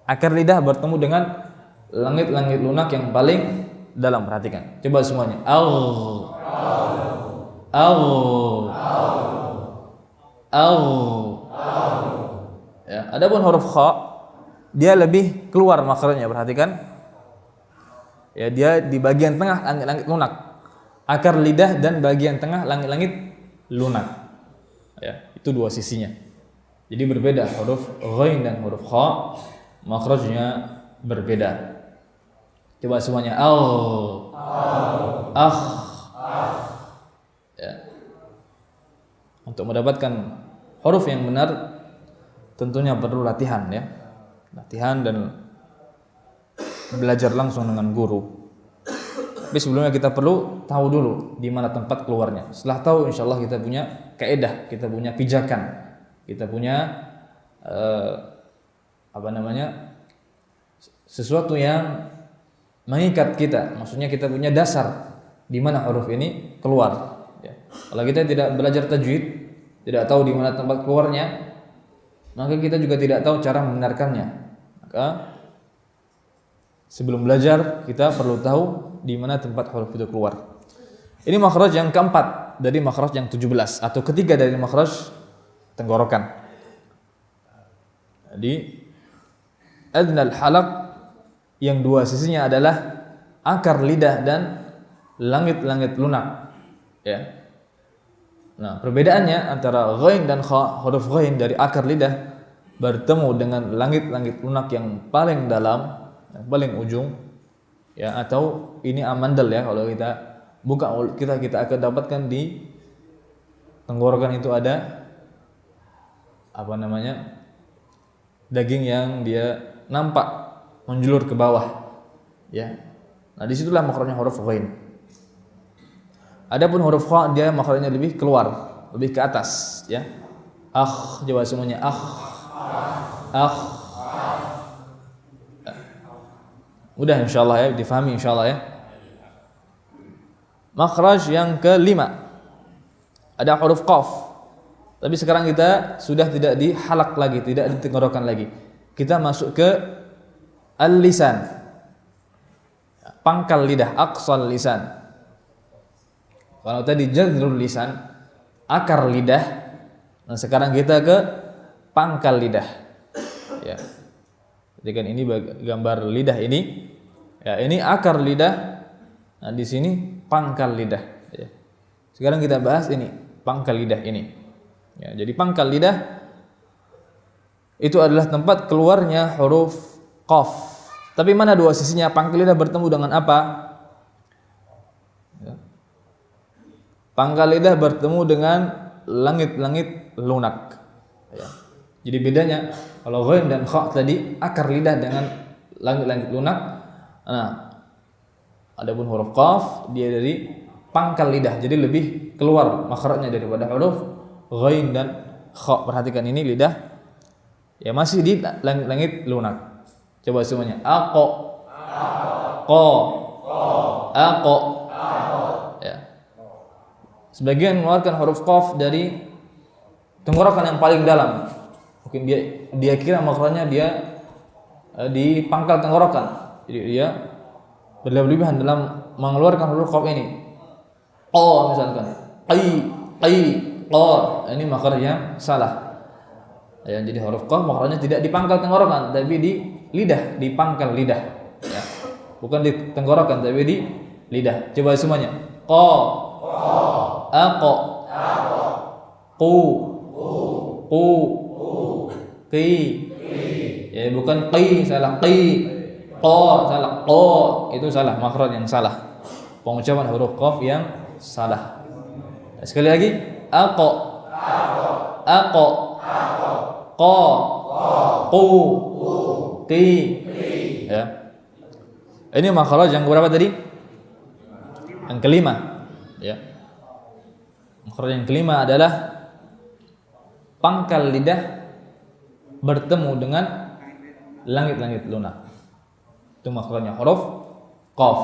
Akar lidah bertemu dengan langit-langit lunak yang paling dalam. Perhatikan. Coba semuanya. Au. Ya, adapun huruf kha dia lebih keluar makhrajnya, perhatikan. Ya, dia di bagian tengah langit-langit lunak. Akar lidah dan bagian tengah langit-langit lunak. Ya, itu dua sisinya. Jadi berbeda huruf ghain dan huruf kha, makhrajnya berbeda. Coba semuanya. Ya. Untuk mendapatkan huruf yang benar tentunya perlu latihan ya. Latihan dan belajar langsung dengan guru. Tapi sebelumnya kita perlu tahu dulu di mana tempat keluarnya. Setelah tahu insyaallah kita punya kaidah, kita punya pijakan, kita punya sesuatu yang mengikat kita. Maksudnya kita punya dasar di mana huruf ini keluar. Ya. Kalau kita tidak belajar tajwid, tidak tahu di mana tempat keluarnya, maka kita juga tidak tahu cara membenarkannya. Maka sebelum belajar kita perlu tahu di mana tempat huruf itu keluar. Ini makhraj yang keempat dari makhraj yang 17 atau ketiga dari makhraj tenggorokan. Jadi adnal halaq yang dua sisinya adalah akar lidah dan langit-langit lunak. Ya. Nah, perbedaannya antara ghain dan kha, huruf ghain dari akar lidah bertemu dengan langit-langit lunak yang paling dalam, yang paling ujung, ya, atau ini amandel ya, kalau kita buka kita akan dapatkan di tenggorokan itu ada apa namanya? Daging yang dia nampak menjulur ke bawah. Ya. Nah, disitulah makhrajnya huruf ghain. Adapun huruf kha dia makhrajnya lebih keluar, lebih ke atas, ya. Coba semuanya. Mudah insyaallah ya, difahami insyaallah ya. Makhraj yang kelima ada huruf qaf. Tapi sekarang kita sudah tidak di halak lagi, tidak di tenggorokan lagi. Kita masuk ke al-lisan. Pangkal lidah, aqsal lisan. Kalau tadi jadrul lisan, akar lidah. Nah, sekarang kita ke pangkal lidah. Ya. Jadi kan ini gambar lidah ini. Ya, ini akar lidah. Nah, di sini pangkal lidah. Ya. Sekarang kita bahas ini, pangkal lidah ini. Ya, jadi pangkal lidah itu adalah tempat keluarnya huruf qaf. Tapi mana dua sisinya? Pangkal lidah bertemu dengan apa? Ya. Pangkal lidah bertemu dengan langit-langit lunak. Ya. Jadi bedanya kalau ghain dan kha tadi akar lidah dengan langit-langit lunak. Nah, adapun huruf qaf dia dari pangkal lidah, jadi lebih keluar makhrajnya daripada huruf ghain dan kha. Perhatikan ini lidah ya masih di langit-langit lunak. Coba semuanya. Aqo. Aqo. Ya. Sebagian mengeluarkan huruf qaf dari tenggorokan yang paling dalam. Mungkin dia kira makhrajnya dia di pangkal tenggorokan. Jadi dia berlebihan dalam mengeluarkan huruf qaf ini. Misalkan. Ini makhrajnya salah. Ya, jadi huruf qaf makhrajnya tidak di pangkal tenggorokan tapi di lidah, di pangkal lidah. Ya. Bukan di tenggorokan tapi di lidah. Coba semuanya. Aqo. Qu. Qi. Ya, bukan qi, salah qi. salah. Qa itu salah, makhraj yang salah. Pengucapan huruf qaf yang salah. Sekali lagi, aqa. Aqa. Qa. Qu. Qi. Ya. Ini makhraj yang berapa tadi? Yang kelima. Ya. Makhraj yang kelima adalah pangkal lidah bertemu dengan langit-langit lunak. Itu makhrajnya huruf qaf.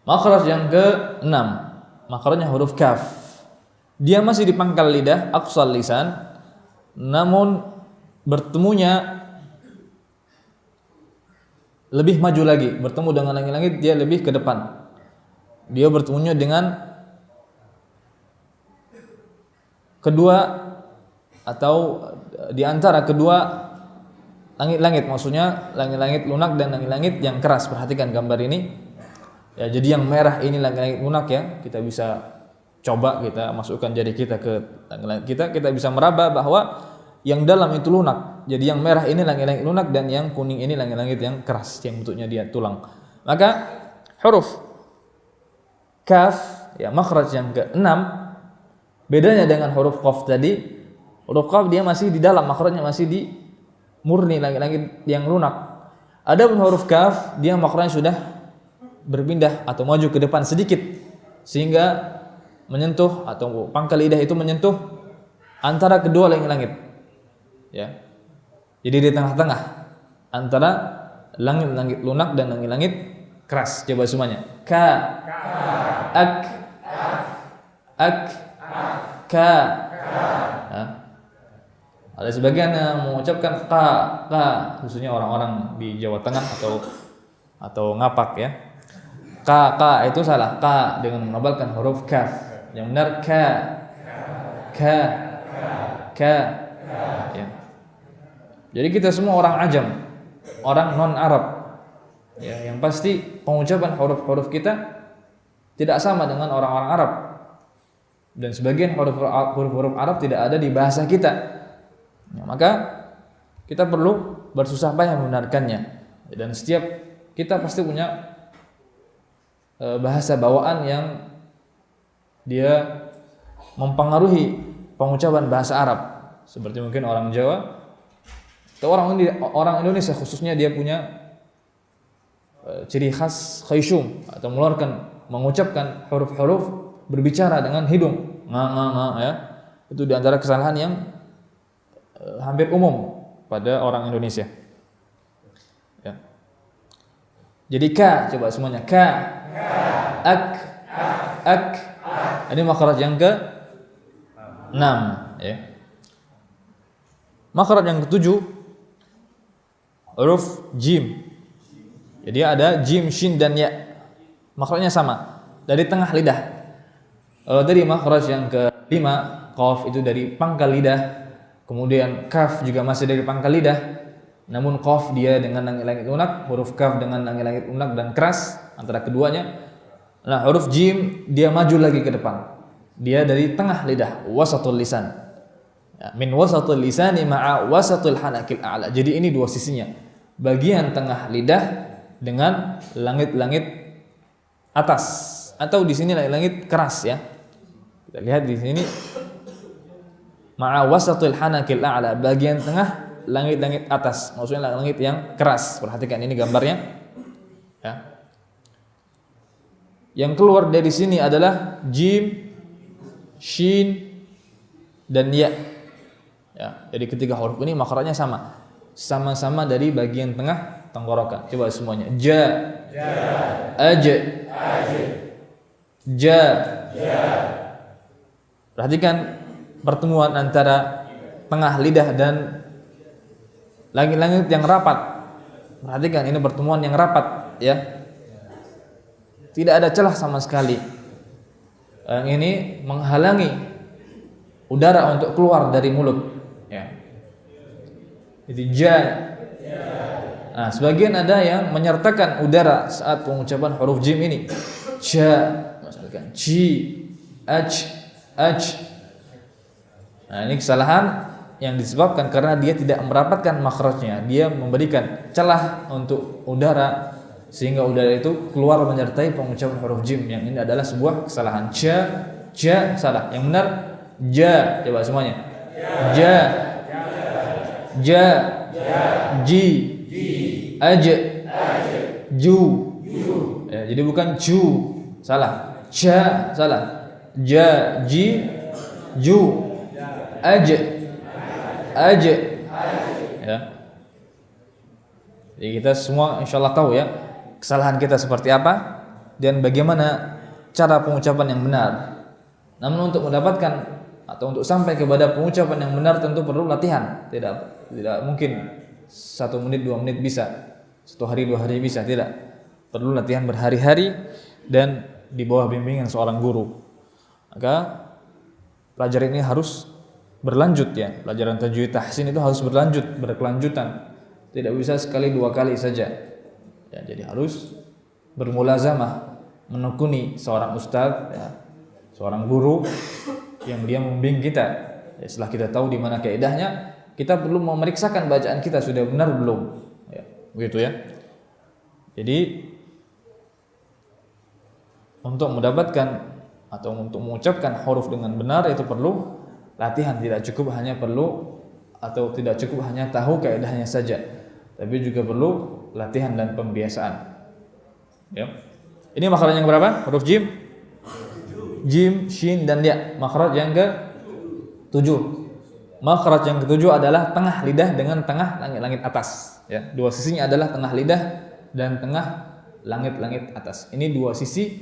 Makhraj yang ke-6, makhrajnya huruf kaf. Dia masih di pangkal lidah, aqsal lisan, namun bertemunya lebih maju lagi, bertemu dengan langit-langit dia lebih ke depan. Dia bertemunya dengan kedua atau di antara kedua langit-langit, maksudnya langit-langit lunak dan langit-langit yang keras. Perhatikan gambar ini. Ya, jadi yang merah ini langit-langit lunak ya. Kita bisa coba kita masukkan jari kita ke langit-langit kita bisa meraba bahwa yang dalam itu lunak. Jadi yang merah ini langit-langit lunak dan yang kuning ini langit-langit yang keras yang bentuknya dia tulang. Maka huruf kaf ya makhraj yang ke-6 bedanya dengan huruf qaf tadi. Huruf qaf dia masih di dalam, makhrajnya masih di murni langit-langit yang lunak. Adapun huruf kaf dia makhrajnya sudah berpindah atau maju ke depan sedikit sehingga menyentuh atau pangkal lidah itu menyentuh antara kedua langit-langit. Ya. Jadi di tengah-tengah antara langit-langit lunak dan langit-langit keras. Coba semuanya. Ka, ak, ka. Ya. Ada sebagian yang mengucapkan ka, khususnya orang-orang di Jawa Tengah atau ngapak ya. Ka itu salah. Ka dengan menabalkan huruf kaf. Yang benar ka. Ya. Jadi kita semua orang ajam, orang non Arab. Ya, yang pasti pengucapan huruf-huruf kita tidak sama dengan orang-orang Arab. Dan sebagian huruf-huruf Arab tidak ada di bahasa kita. Ya, maka kita perlu bersusah payah membenarkannya. Dan setiap kita pasti punya bahasa bawaan yang dia mempengaruhi pengucapan bahasa Arab. Seperti mungkin orang Jawa atau orang Indonesia khususnya dia punya ciri khas khayshum atau mengucapkan huruf-huruf berbicara dengan hidung. Ya. Itu di antara kesalahan yang hampir umum pada orang Indonesia. Ya. Jadi ka, coba semuanya ka, ak. Ini makhraj yang ke-6 ya. Makhraj yang ke-7 huruf jim. Jadi ada jim, shin dan ya. Makhrajnya sama dari tengah lidah. Dari makhraj yang ke-5 qaf itu dari pangkal lidah. Kemudian kaf juga masih dari pangkal lidah. Namun qaf dia dengan langit-langit lunak, huruf kaf dengan langit-langit lunak dan keras antara keduanya. Nah, huruf jim dia maju lagi ke depan. Dia dari tengah lidah, wasatul lisan. Ya, min wasatul lisani ma'a wasatul hanakil a'la. Jadi ini dua sisinya. Bagian tengah lidah dengan langit-langit atas atau di sini langit-langit keras ya. Kita lihat di sini ma'a wasatul hanakil a'la, bagian tengah langit-langit atas, maksudnya langit yang keras. Perhatikan ini gambarnya. Ya. Yang keluar dari sini adalah jim, shin, dan ya. Ya, jadi ketiga huruf ini makhrajnya sama-sama dari bagian tengah tenggorokan. Coba semuanya. Ja, aj, ja. Perhatikan pertemuan antara tengah lidah dan langit-langit yang rapat. Perhatikan ini pertemuan yang rapat ya. Tidak ada celah sama sekali. Yang ini menghalangi udara untuk keluar dari mulut. Ya. Jadi ja. Nah, sebagian ada yang menyertakan udara saat pengucapan huruf jim ini. Ja, misalkan ji, aj. Nah, ini kesalahan yang disebabkan karena dia tidak merapatkan makhrajnya, dia memberikan celah untuk udara sehingga udara itu keluar menyertai pengucapan huruf jim. Yang ini adalah sebuah kesalahan. Ja salah. Yang benar ja. Coba semuanya. Ja. Ji. Aj. Ju. Ya, jadi bukan ju. Salah. Ja salah. Ja, ji, ju. Aj. Ya. Jadi kita semua insyaallah tahu ya kesalahan kita seperti apa dan bagaimana cara pengucapan yang benar. Namun untuk mendapatkan atau untuk sampai kepada pengucapan yang benar tentu perlu latihan. Tidak mungkin 1 menit 2 menit bisa, 1 hari 2 hari bisa, tidak. Perlu latihan berhari-hari dan di bawah bimbingan seorang guru. Maka pelajaran ini harus berlanjut ya. Pelajaran tajwid tahsin itu harus berkelanjutan. Tidak bisa sekali 2 kali saja. Ya, jadi harus bermulazamah, menekuni seorang ustadz ya, seorang guru yang dia membimbing kita. Ya, setelah kita tahu di mana kaidahnya, kita perlu memeriksakan bacaan kita sudah benar belum. Ya, begitu ya. Jadi untuk mendapatkan atau untuk mengucapkan huruf dengan benar itu perlu latihan, tidak cukup hanya tahu kaidahnya saja, tapi juga perlu latihan dan pembiasaan. Ya. Ini makhraj yang berapa? Huruf jim, shin dan ya. Makhraj yang ke-7. Makhraj yang ke-7 adalah tengah lidah dengan tengah langit-langit atas. Ya, 2 sisinya adalah tengah lidah dan tengah langit-langit atas. Ini 2 sisi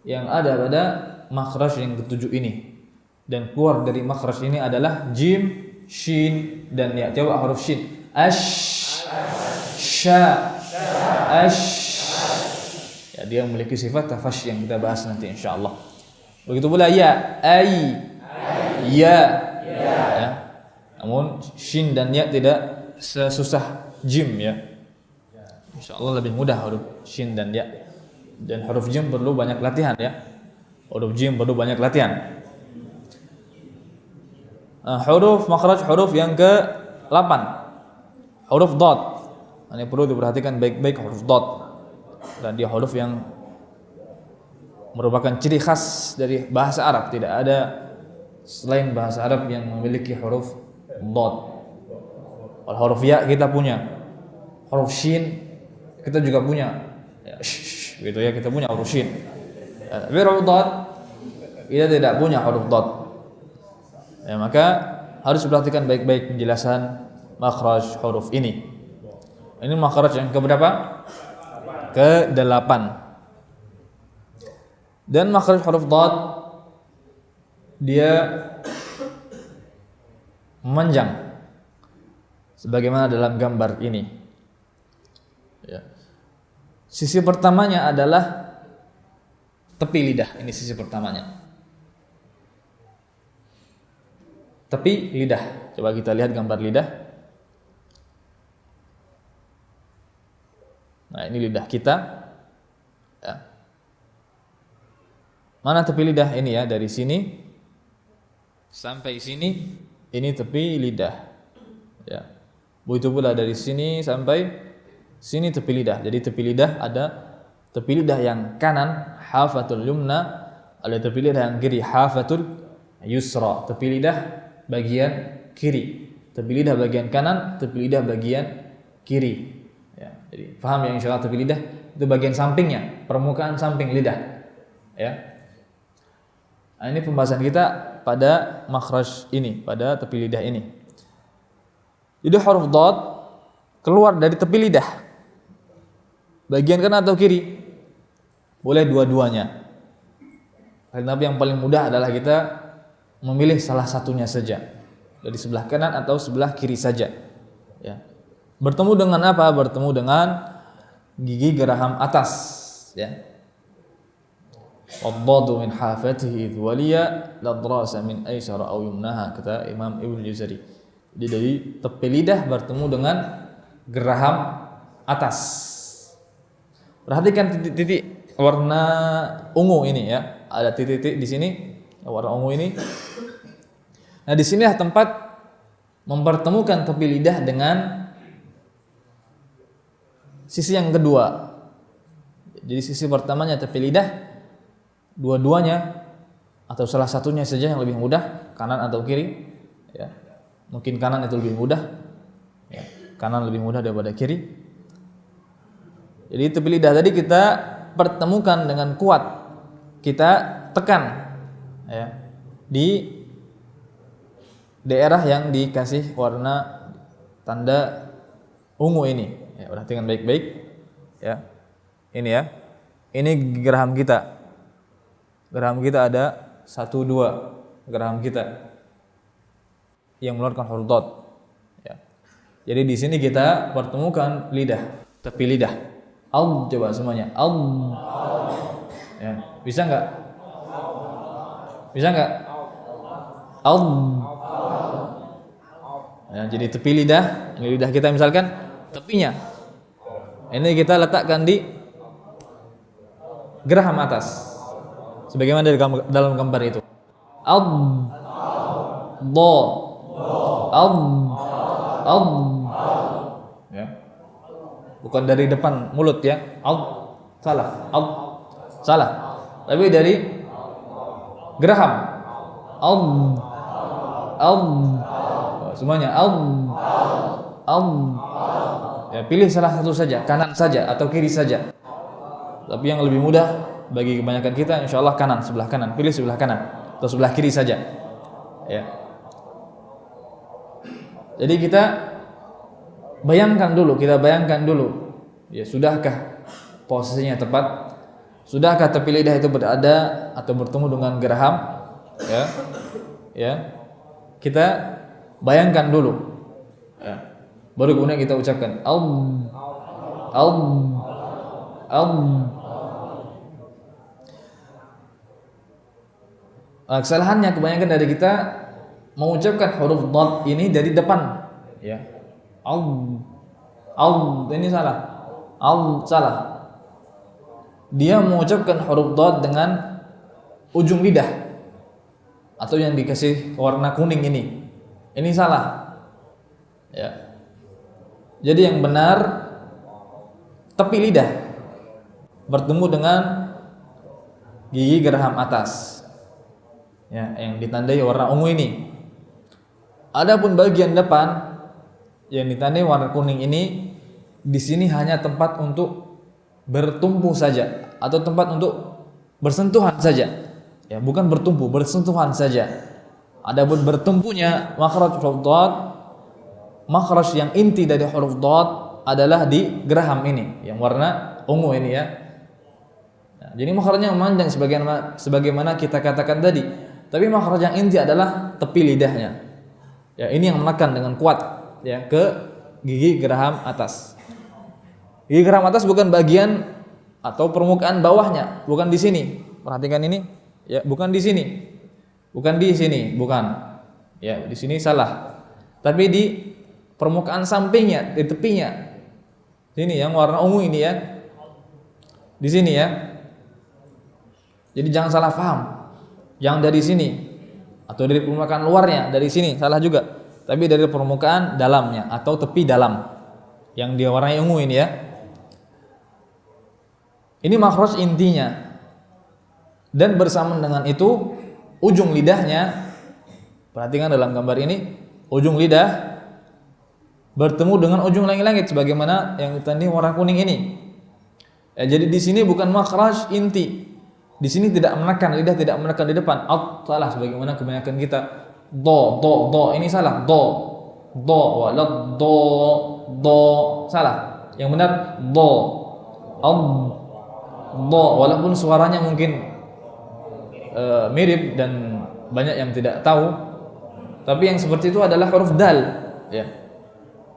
yang ada pada makhraj yang ke-7 ini. Dan keluar dari makhraj ini adalah jim, shin dan ya. Coba huruf shin. Ash, sha, ash. Ya, dia memiliki sifat tafash yang kita bahas nanti insyaallah. Begitu pula ya, ai, ya. Ya. Namun shin dan ya tidak sesusah jim ya. Insyaallah lebih mudah huruf shin dan ya. Dan huruf jim perlu banyak latihan ya. Huruf jim perlu banyak latihan. Huruf makhraj huruf yang ke-8. Huruf dad. Ini perlu diperhatikan baik-baik huruf dad. Dan dia huruf yang merupakan ciri khas dari bahasa Arab. Tidak ada selain bahasa Arab yang memiliki huruf dad. Kalau huruf ya kita punya. Huruf shin kita juga punya. Ya, gitu ya, kita punya huruf shin. Tapi huruf dad kita tidak punya huruf dad. Ya, maka harus perhatikan baik-baik penjelasan makhraj huruf ini. Ini makhraj yang keberapa? Ke-8. Dan makhraj huruf dad dia memanjang sebagaimana dalam gambar ini. Ya. Sisi pertamanya adalah tepi lidah. Ini sisi pertamanya. Tepi lidah. Coba kita lihat gambar lidah. Nah, ini lidah kita. Ya. Mana tepi lidah ini ya? Dari sini sampai sini, ini tepi lidah. Ya. Begitu pula dari sini sampai sini tepi lidah. Jadi tepi lidah ada tepi lidah yang kanan, hafatul yumna, ada tepi lidah yang kiri, hafatul yusra. Tepi lidah bagian kiri, tepi lidah bagian kanan, tepi lidah bagian kiri. Ya, jadi paham ya insyaallah tepi lidah itu bagian sampingnya, permukaan samping lidah. Ya. Nah, ini pembahasan kita pada makhraj ini, pada tepi lidah ini. Jadi huruf dad keluar dari tepi lidah. Bagian kanan atau kiri? Boleh dua-duanya. Tapi yang paling mudah adalah kita memilih salah satunya saja, dari sebelah kanan atau sebelah kiri saja. Ya. Bertemu dengan apa? Bertemu dengan gigi geraham atas. Ya. Waddadu min hafatihi idh waliya ladrasa min aysara aw yumnaha, kata Imam Ibnu Jazari. Jadi dari tepi lidah bertemu dengan geraham atas. Perhatikan titik-titik warna ungu ini ya. Ada titik-titik di sini warna ungu ini. Nah, di sinilah tempat mempertemukan tepi lidah dengan sisi yang kedua. Jadi sisi pertamanya tepi lidah, dua-duanya atau salah satunya saja yang lebih mudah, kanan atau kiri, ya. Mungkin kanan itu lebih mudah, ya. Kanan lebih mudah daripada kiri. Jadi tepi lidah tadi kita pertemukan dengan kuat, kita tekan, ya, di daerah yang dikasih warna tanda ungu ini. Ya, perhatikan baik-baik, ya. Ini ya, ini geraham kita. Geraham kita ada 1, 2 geraham kita yang mengeluarkan huruf dot. Ya. Jadi di sini kita pertemukan lidah, tepi lidah. Al, coba semuanya. Al. Ya, bisa nggak? Bisa nggak? Al. Ya, jadi tepi lidah, ini lidah kita misalkan tepinya. Ini kita letakkan di geraham atas, sebagaimana dalam gambar itu. Ad, do, ad, ad, ya. Bukan dari depan mulut ya. Ad, salah. Ad, salah. Tapi dari geraham. Ad, ad, semuanya. Ad, ad. Ya, pilih salah satu saja, kanan saja atau kiri saja. Tapi yang lebih mudah bagi kebanyakan kita insya Allah kanan, sebelah kanan. Pilih sebelah kanan atau sebelah kiri saja, ya. Jadi kita bayangkan dulu, ya, sudahkah posisinya tepat? Sudahkah tepi lidah itu berada atau bertemu dengan geraham? Ya, ya. Kita bayangkan dulu, ya. Baru kemudian kita ucapkan al, al, al. Kesalahannya kebanyakan dari kita mengucapkan huruf dad ini dari depan, ya. Al, ini salah. Al, salah. Dia mengucapkan huruf dad dengan ujung lidah atau yang dikasih warna kuning ini. Ini salah. Ya. Jadi yang benar tepi lidah bertemu dengan gigi geraham atas, ya, yang ditandai warna ungu ini. Adapun bagian depan yang ditandai warna kuning ini, di sini hanya tempat untuk bertumpu saja atau tempat untuk bersentuhan saja, ya, bukan bertumpu, bersentuhan saja. Adapun bertumpunya makhraj huruf dad, makhraj yang inti dari huruf dad adalah di geraham ini yang warna ungu ini, ya. Nah, jadi makhrajnya memanjang sebagaimana kita katakan tadi. Tapi makhraj yang inti adalah tepi lidahnya. Ya, ini yang menekan dengan kuat, ya, ke gigi geraham atas. Gigi geraham atas bukan bagian atau permukaan bawahnya, bukan di sini. Perhatikan ini, ya, bukan di sini. Bukan di sini, bukan. Ya, di sini salah. Tapi di permukaan sampingnya, di tepinya. Sini yang warna ungu ini, ya. Di sini, ya. Jadi jangan salah paham. Yang dari sini atau dari permukaan luarnya, dari sini salah juga. Tapi dari permukaan dalamnya atau tepi dalam yang diwarnai ungu ini, ya. Ini makhraj intinya. Dan bersamaan dengan itu ujung lidahnya, perhatikan dalam gambar ini, ujung lidah bertemu dengan ujung langit-langit sebagaimana yang ditandai warna kuning ini. Ya, jadi di sini bukan makhraj inti. Di sini tidak menekan, lidah tidak menekan di depan. Salah sebagaimana kebanyakan kita. Do, ini salah. Do, walad do, salah. Yang benar do, do, walaupun suaranya mungkin mirip dan banyak yang tidak tahu, tapi yang seperti itu adalah huruf dal, ya.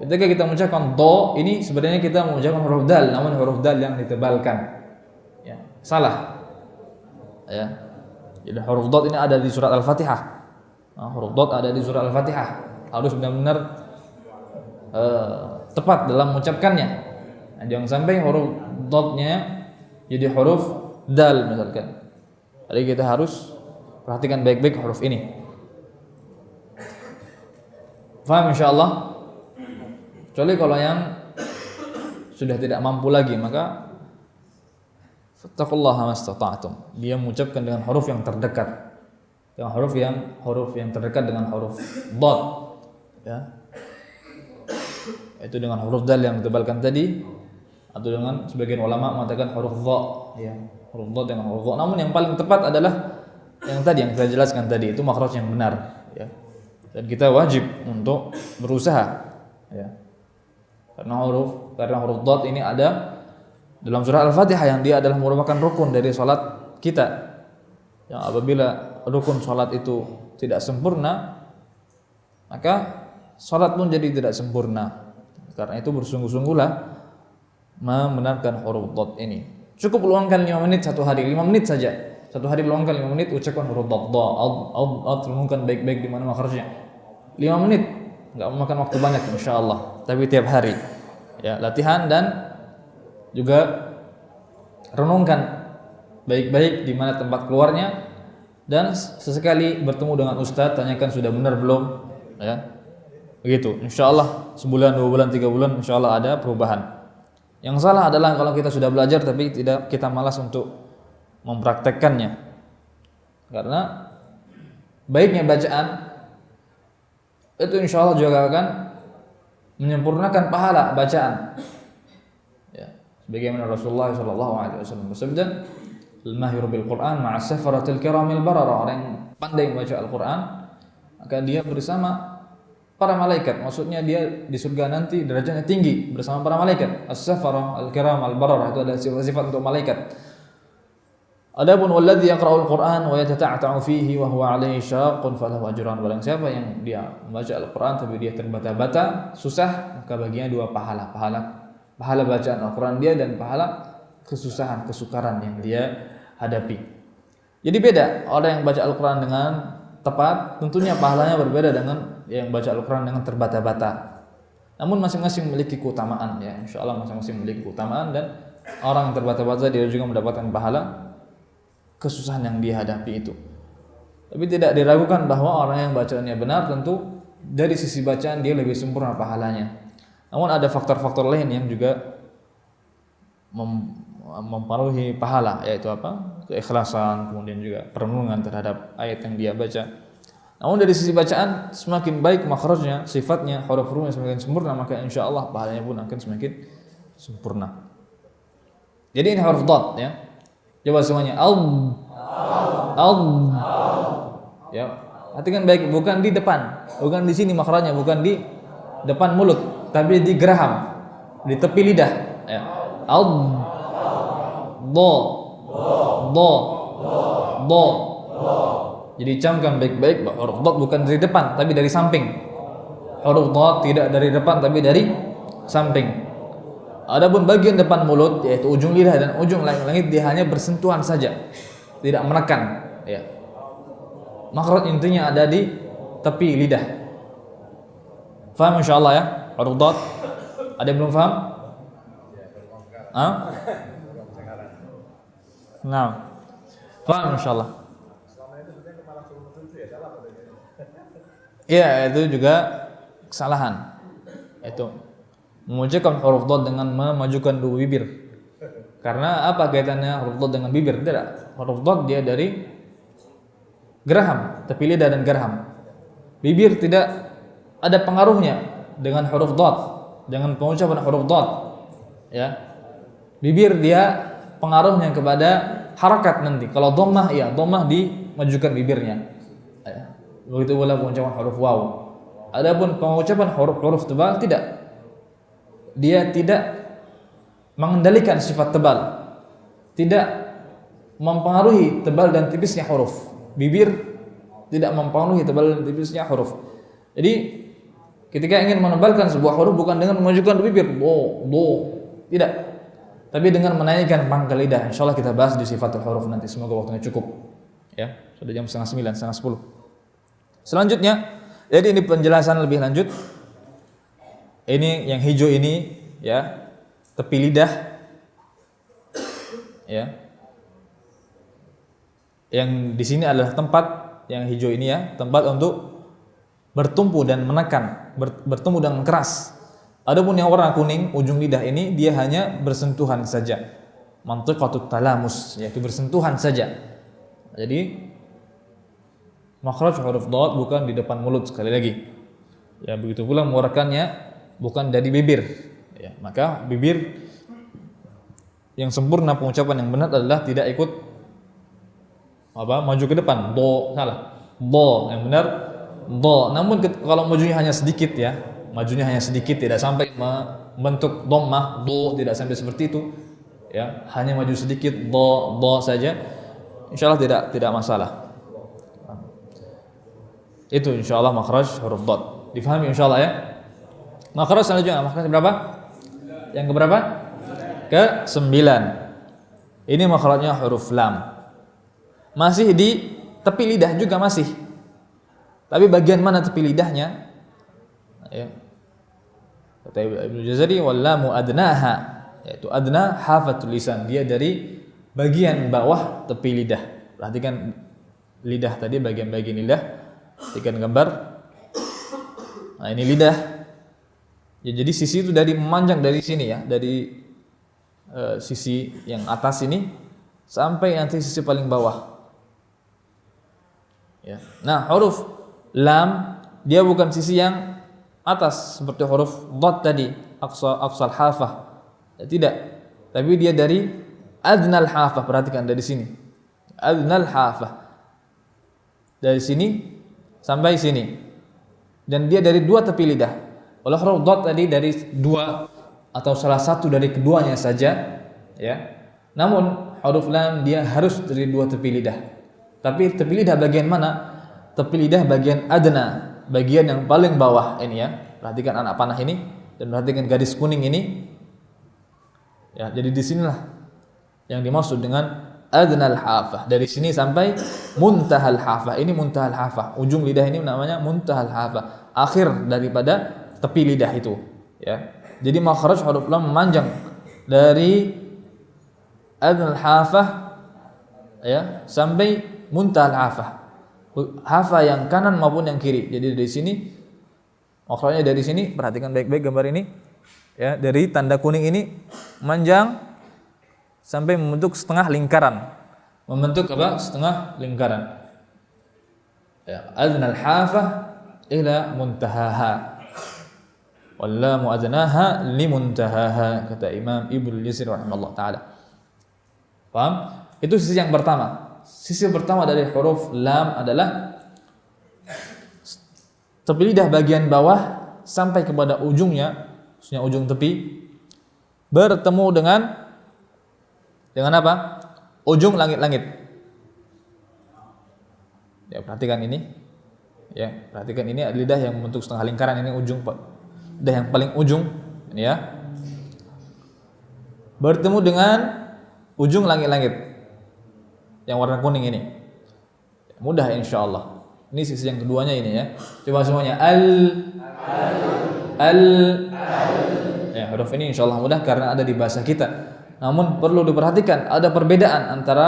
Ketika kita mengucapkan do, ini sebenarnya kita mengucapkan huruf dal, namun huruf dal yang ditebalkan, ya. Salah. Ya. Jadi huruf dot ini ada di surat Al-Fatihah. Nah, huruf dot ada di surat Al-Fatihah. Harus benar-benar tepat dalam mengucapkannya. Nah, jangan sampai huruf dotnya jadi huruf dal misalkan. Jadi kita harus perhatikan baik-baik huruf ini. Faham insyaallah? Kecuali kalau yang sudah tidak mampu lagi, maka fattaqullaha mastata'tum. Dia mengucapkan dengan huruf yang terdekat. Dengan huruf yang terdekat dengan huruf dad. Ya. Itu dengan huruf dal yang ditebalkan tadi, atau dengan sebagian ulama mengatakan huruf dha, ya. Huruf dad dengan huruf dha. Namun yang paling tepat adalah yang tadi yang saya jelaskan tadi, itu makhraj yang benar, ya. Dan kita wajib untuk berusaha, ya. Karena huruf dad ini ada dalam surah Al-Fatihah yang dia adalah merupakan rukun dari salat kita. Yang apabila rukun salat itu tidak sempurna, maka salat pun jadi tidak sempurna. Karena itu bersungguh-sungguhlah membenarkan huruf dad ini. Cukup luangkan 5 menit satu hari, 5 menit saja. Satu hari luangkan 5 menit ucapkan huruf dad, renungkan baik-baik di mana makhrajnya. 5 menit, enggak memakan waktu banyak insyaallah, tapi tiap hari. Ya, latihan dan juga renungkan baik-baik di mana tempat keluarnya, dan sesekali bertemu dengan ustadz tanyakan sudah benar belum, ya. Begitu. Insyaallah sebulan, 2 bulan, 3 bulan insyaallah ada perubahan. Yang salah adalah kalau kita sudah belajar tapi kita malas untuk mempraktekkannya. Karena baiknya bacaan itu insyaallah juga akan menyempurnakan pahala bacaan. Ya, sebagaimana Rasulullah sallallahu alaihi wasallam bersabda, "Al-mahiru bil Qur'an ma'a safaratil kiramil barara." Orang yang pandai membaca Al-Qur'an, maka dia bersama para malaikat. Maksudnya dia di surga nanti derajatnya tinggi bersama para malaikat. As-safara al-kiram al-barara itu adalah sifat-sifat untuk malaikat. Adapun walladzi yaqra'ul Qur'an wa yatata'ta'u fihi wa huwa 'alaihi syaqqun falahu ajran. Barang siapa yang dia membaca Al-Qur'an tapi dia terbata-bata, susah, maka baginya 2 pahala. Pahala bacaan Al-Qur'an dia dan pahala kesusahan, kesukaran yang dia hadapi. Jadi beda orang yang baca Al-Qur'an dengan tepat, tentunya pahalanya berbeda dengan yang baca Al-Qur'an dengan terbata-bata. Namun masing-masing memiliki keutamaan, ya. Insyaallah masing-masing memiliki keutamaan, dan orang yang terbata-bata dia juga mendapatkan pahala kesusahan yang dia hadapi itu. Tapi tidak diragukan bahwa orang yang bacaannya benar tentu dari sisi bacaan dia lebih sempurna pahalanya. Namun ada faktor-faktor lain yang juga mempengaruhi pahala, yaitu apa? Keikhlasan, kemudian juga perenungan terhadap ayat yang dia baca. Namun dari sisi bacaan semakin baik makhrajnya, sifatnya, huruf-hurufnya semakin sempurna, maka insyaallah pahalanya pun akan semakin sempurna. Jadi ini huruf dad, ya. Coba semuanya. Ya, perhatikan baik, bukan di depan, bukan di sini makhrajnya, bukan di depan mulut, tapi di geraham, di tepi lidah, ya. Do. Jadi camkan baik-baik bahwa huruf dad bukan dari depan tapi dari samping. Huruf dad tidak dari depan tapi dari samping. Adapun bagian depan mulut yaitu ujung lidah dan ujung langit dia hanya bersentuhan saja, tidak menekan, ya. Makhraj intinya ada di tepi lidah. Faham insyaallah, ya? Huruf dad. Ada yang belum faham? Nah. Faham insyaallah. Iya, itu juga kesalahan. Itu mengucapkan huruf dad dengan memajukan 2 bibir. Karena apa kaitannya huruf dad dengan bibir? Tidak. Huruf dad dia dari geraham, tepi lidah dan geraham. Bibir tidak ada pengaruhnya dengan huruf dad, dengan pengucapan huruf dad, ya. Bibir dia pengaruhnya kepada harakat nanti. Kalau dhammah, ya dhammah dimajukan bibirnya. Ya. Begitu pula pengucapan huruf waw. Adapun pengucapan huruf-huruf tebal tidak. Dia tidak mengendalikan sifat tebal, tidak mempengaruhi tebal dan tipisnya huruf. Bibir tidak mempengaruhi tebal dan tipisnya huruf. Jadi ketika ingin menebalkan sebuah huruf bukan dengan memajukan bibir, do, tidak, tapi dengan menaikkan pangkal lidah. Insyaallah kita bahas di sifatul huruf nanti. Semoga waktunya cukup. Ya, sudah jam 8:30, 9:30. Selanjutnya, jadi ini penjelasan lebih lanjut. Ini yang hijau ini, ya, tepi lidah, ya. Yang di sini adalah tempat yang hijau ini, ya, tempat untuk bertumpu dan menekan, bertemu dengan keras. Adapun yang warna kuning, ujung lidah ini dia hanya bersentuhan saja. Mantiqatut talamus, yaitu bersentuhan saja. Jadi makhraj huruf dhad bukan di depan mulut sekali lagi. Ya, begitu pula mengeluarkannya bukan dari bibir. Ya, maka bibir yang sempurna pengucapan yang benar adalah tidak ikut maju ke depan. Salah. Yang benar namun kalau majunya hanya sedikit ya, majunya hanya sedikit tidak sampai membentuk dhammah, tidak sampai seperti itu. Ya, hanya maju sedikit saja. Insyaallah tidak masalah. Itu insyaallah makhraj huruf dhad. Difahami insyaallah ya. Makhraj selanjutnya makhraj berapa? Yang keberapa? Ke-9. Ini makhrajnya huruf lam. Masih di tepi lidah juga masih. Tapi bagian mana tepi lidahnya? Ya. Kata Ibnu Jazari wal lamu adnaha, yaitu adna hafatul lisan, dia dari bagian bawah tepi lidah. Perhatikan lidah tadi, bagian-bagian lidah. Perhatikan gambar. Nah, ini lidah. Ya, jadi sisi itu dari memanjang dari sini ya, dari sisi yang atas ini sampai nanti sisi paling bawah. Ya. Nah, huruf lam dia bukan sisi yang atas seperti huruf dhad tadi, aqsal hafah. Ya, tidak. Tapi dia dari adnal hafah. Perhatikan dari sini. Adnal hafah. Dari sini sampai sini. Dan dia dari dua tepi lidah. Kalau huruf dhad tadi dari dua atau salah satu dari keduanya saja, ya. Namun huruf lam dia harus dari dua tepi lidah. Tapi tepi lidah bagian mana? Tepi lidah bagian adna, bagian yang paling bawah ini ya. Perhatikan anak panah ini dan perhatikan garis kuning ini. Ya, jadi di sinilah yang dimaksud dengan adnal hafah. Dari sini sampai muntahal hafah. Ini muntahal hafah. Ujung lidah ini namanya muntahal hafah. Akhir daripada tepi lidah itu, ya. Jadi makhraj huruf lam memanjang dari adnal hafah ya sampai muntahal hafah. Hafah yang kanan maupun yang kiri. Jadi dari sini makhrajnya dari sini, perhatikan baik-baik gambar ini. Ya, dari tanda kuning ini memanjang sampai membentuk setengah lingkaran. Membentuk apa? Setengah lingkaran. Ya, adnal hafah ila muntahaha. Wallamu adnaha limuntahaha, kata Imam Ibnu Jazari rahimahullah taala. Paham? Itu sisi yang pertama. Sisi pertama dari huruf lam adalah tepi lidah bagian bawah sampai kepada ujungnya, maksudnya ujung tepi, bertemu dengan apa? Ujung langit-langit. Ya, perhatikan ini. Ya, perhatikan ini lidah yang membentuk setengah lingkaran, ini ujung lidah yang paling ujung ini ya. Bertemu dengan ujung langit-langit yang warna kuning ini. Mudah insyaallah. Ini sisi yang keduanya ini ya. Coba semuanya ya, huruf ini insyaallah mudah karena ada di bahasa kita. Namun perlu diperhatikan ada perbedaan antara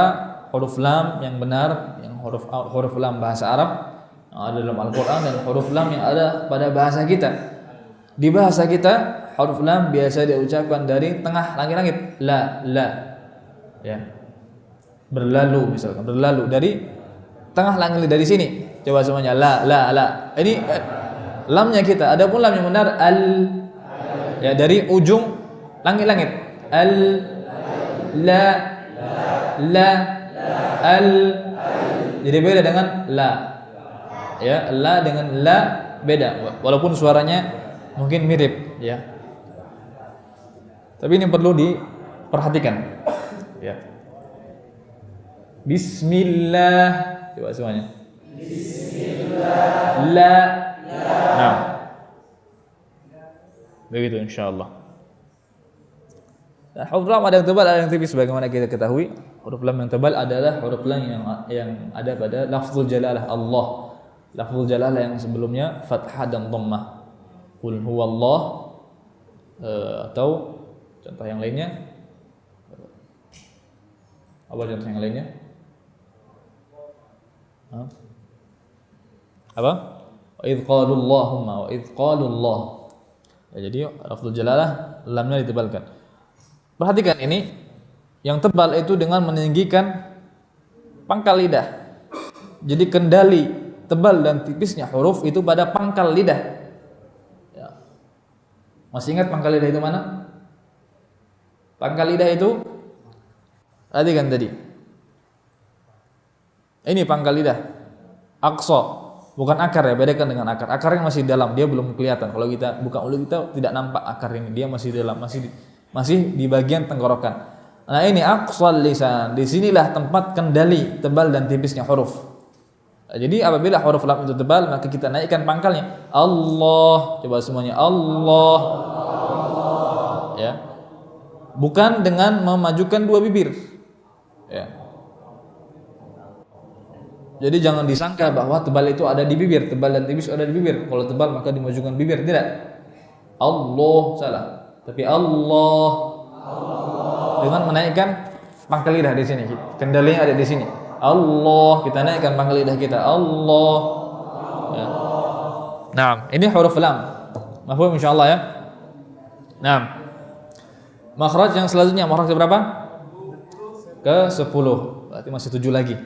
huruf lam yang benar, yang huruf lam bahasa Arab yang ada dalam Al-Qur'an, dan huruf lam yang ada pada bahasa kita. Di bahasa kita huruf lam biasa diucapkan dari tengah langit-langit, la. Ya. Berlalu misalkan, berlalu dari tengah langit dari sini. Coba semuanya la. Ini lamnya kita. Adapun lam yang benar ya dari ujung langit-langit. La Jadi beda dengan la. Ya, la dengan la beda. Walaupun suaranya mungkin mirip, ya. Tapi ini perlu diperhatikan. Ya. Bismillah. Coba semuanya. Bismillah. La. Nah. Begitu insyaallah. Nah, huruf lam ada yang tebal, ada yang tipis. Sebagaimana kita ketahui, huruf lam yang tebal adalah huruf lam yang ada pada lafzul jalalah Allah. Lafzul jalalah yang sebelumnya fathah dan dhammah. Qul huwallah, atau contoh yang lainnya. Apa contoh yang lainnya? Apa? Wa idz qalu Allahumma wa idz qalu Allah. Ya, jadi lafzul jalalah lamnya ditebalkan. Perhatikan ini, yang tebal itu dengan meninggikan pangkal lidah. Jadi kendali tebal dan tipisnya huruf itu pada pangkal lidah. Ya. Masih ingat pangkal lidah itu mana? Pangkal lidah itu perhatikan tadi. Ini pangkal lidah. Aqsa, bukan akar ya, bedakan dengan akar. Akarnya masih dalam, dia belum kelihatan. Kalau kita buka mulut kita tidak nampak akar ini, dia masih dalam, masih di bagian tenggorokan. Nah, ini aqsal lisan. Di sinilah tempat kendali tebal dan tipisnya huruf. Nah, jadi apabila huruf lam itu tebal, maka kita naikkan pangkalnya. Allah, coba semuanya Allah. Ya. Bukan dengan memajukan dua bibir. Ya. Jadi jangan disangka bahwa tebal itu ada di bibir, tebal dan tipis ada di bibir. Kalau tebal maka dimajukan bibir, tidak. Allah salah. Tapi Allah dengan menaikkan pangkal lidah di sini. Kendalinya ada di sini. Allah, kita naikkan pangkal lidah kita. Allah. Ya. Nah, ini huruf lam. Mafhum insyaallah ya. Nah, makhraj yang selanjutnya makhraj berapa? Ke-10. Berarti masih 7 lagi.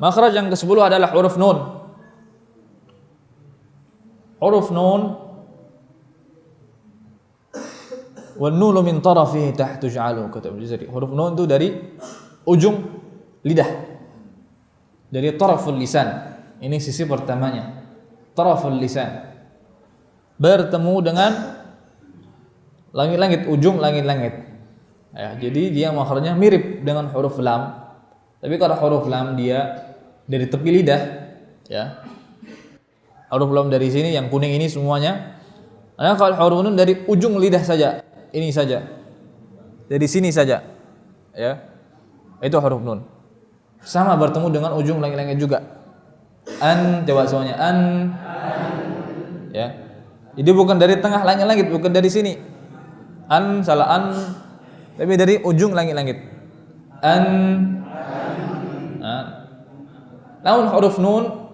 Makhraj yang ke-10 adalah huruf nun. Huruf nun wan nunu min tarafihi tahtu ja'alu kata Al-Jazari. Huruf nun itu dari ujung lidah. Dari taraful lisan. Ini sisi pertamanya. Taraful lisan. Bertemu dengan langit-langit, ujung langit-langit. Ya, jadi dia makhrajnya mirip dengan huruf lam. Tapi kalau huruf lam dia dari tepi lidah, ya. Huruf lam dari sini, yang kuning ini semuanya. Nah, kalau huruf nun dari ujung lidah saja, ini saja. Dari sini saja. Ya. Itu huruf nun. Sama bertemu dengan ujung langit-langit juga. An, coba semuanya. An. Ya. Jadi bukan dari tengah langit-langit, bukan dari sini. An, salah an. Tapi dari ujung langit-langit. An. Nah. Namun huruf nun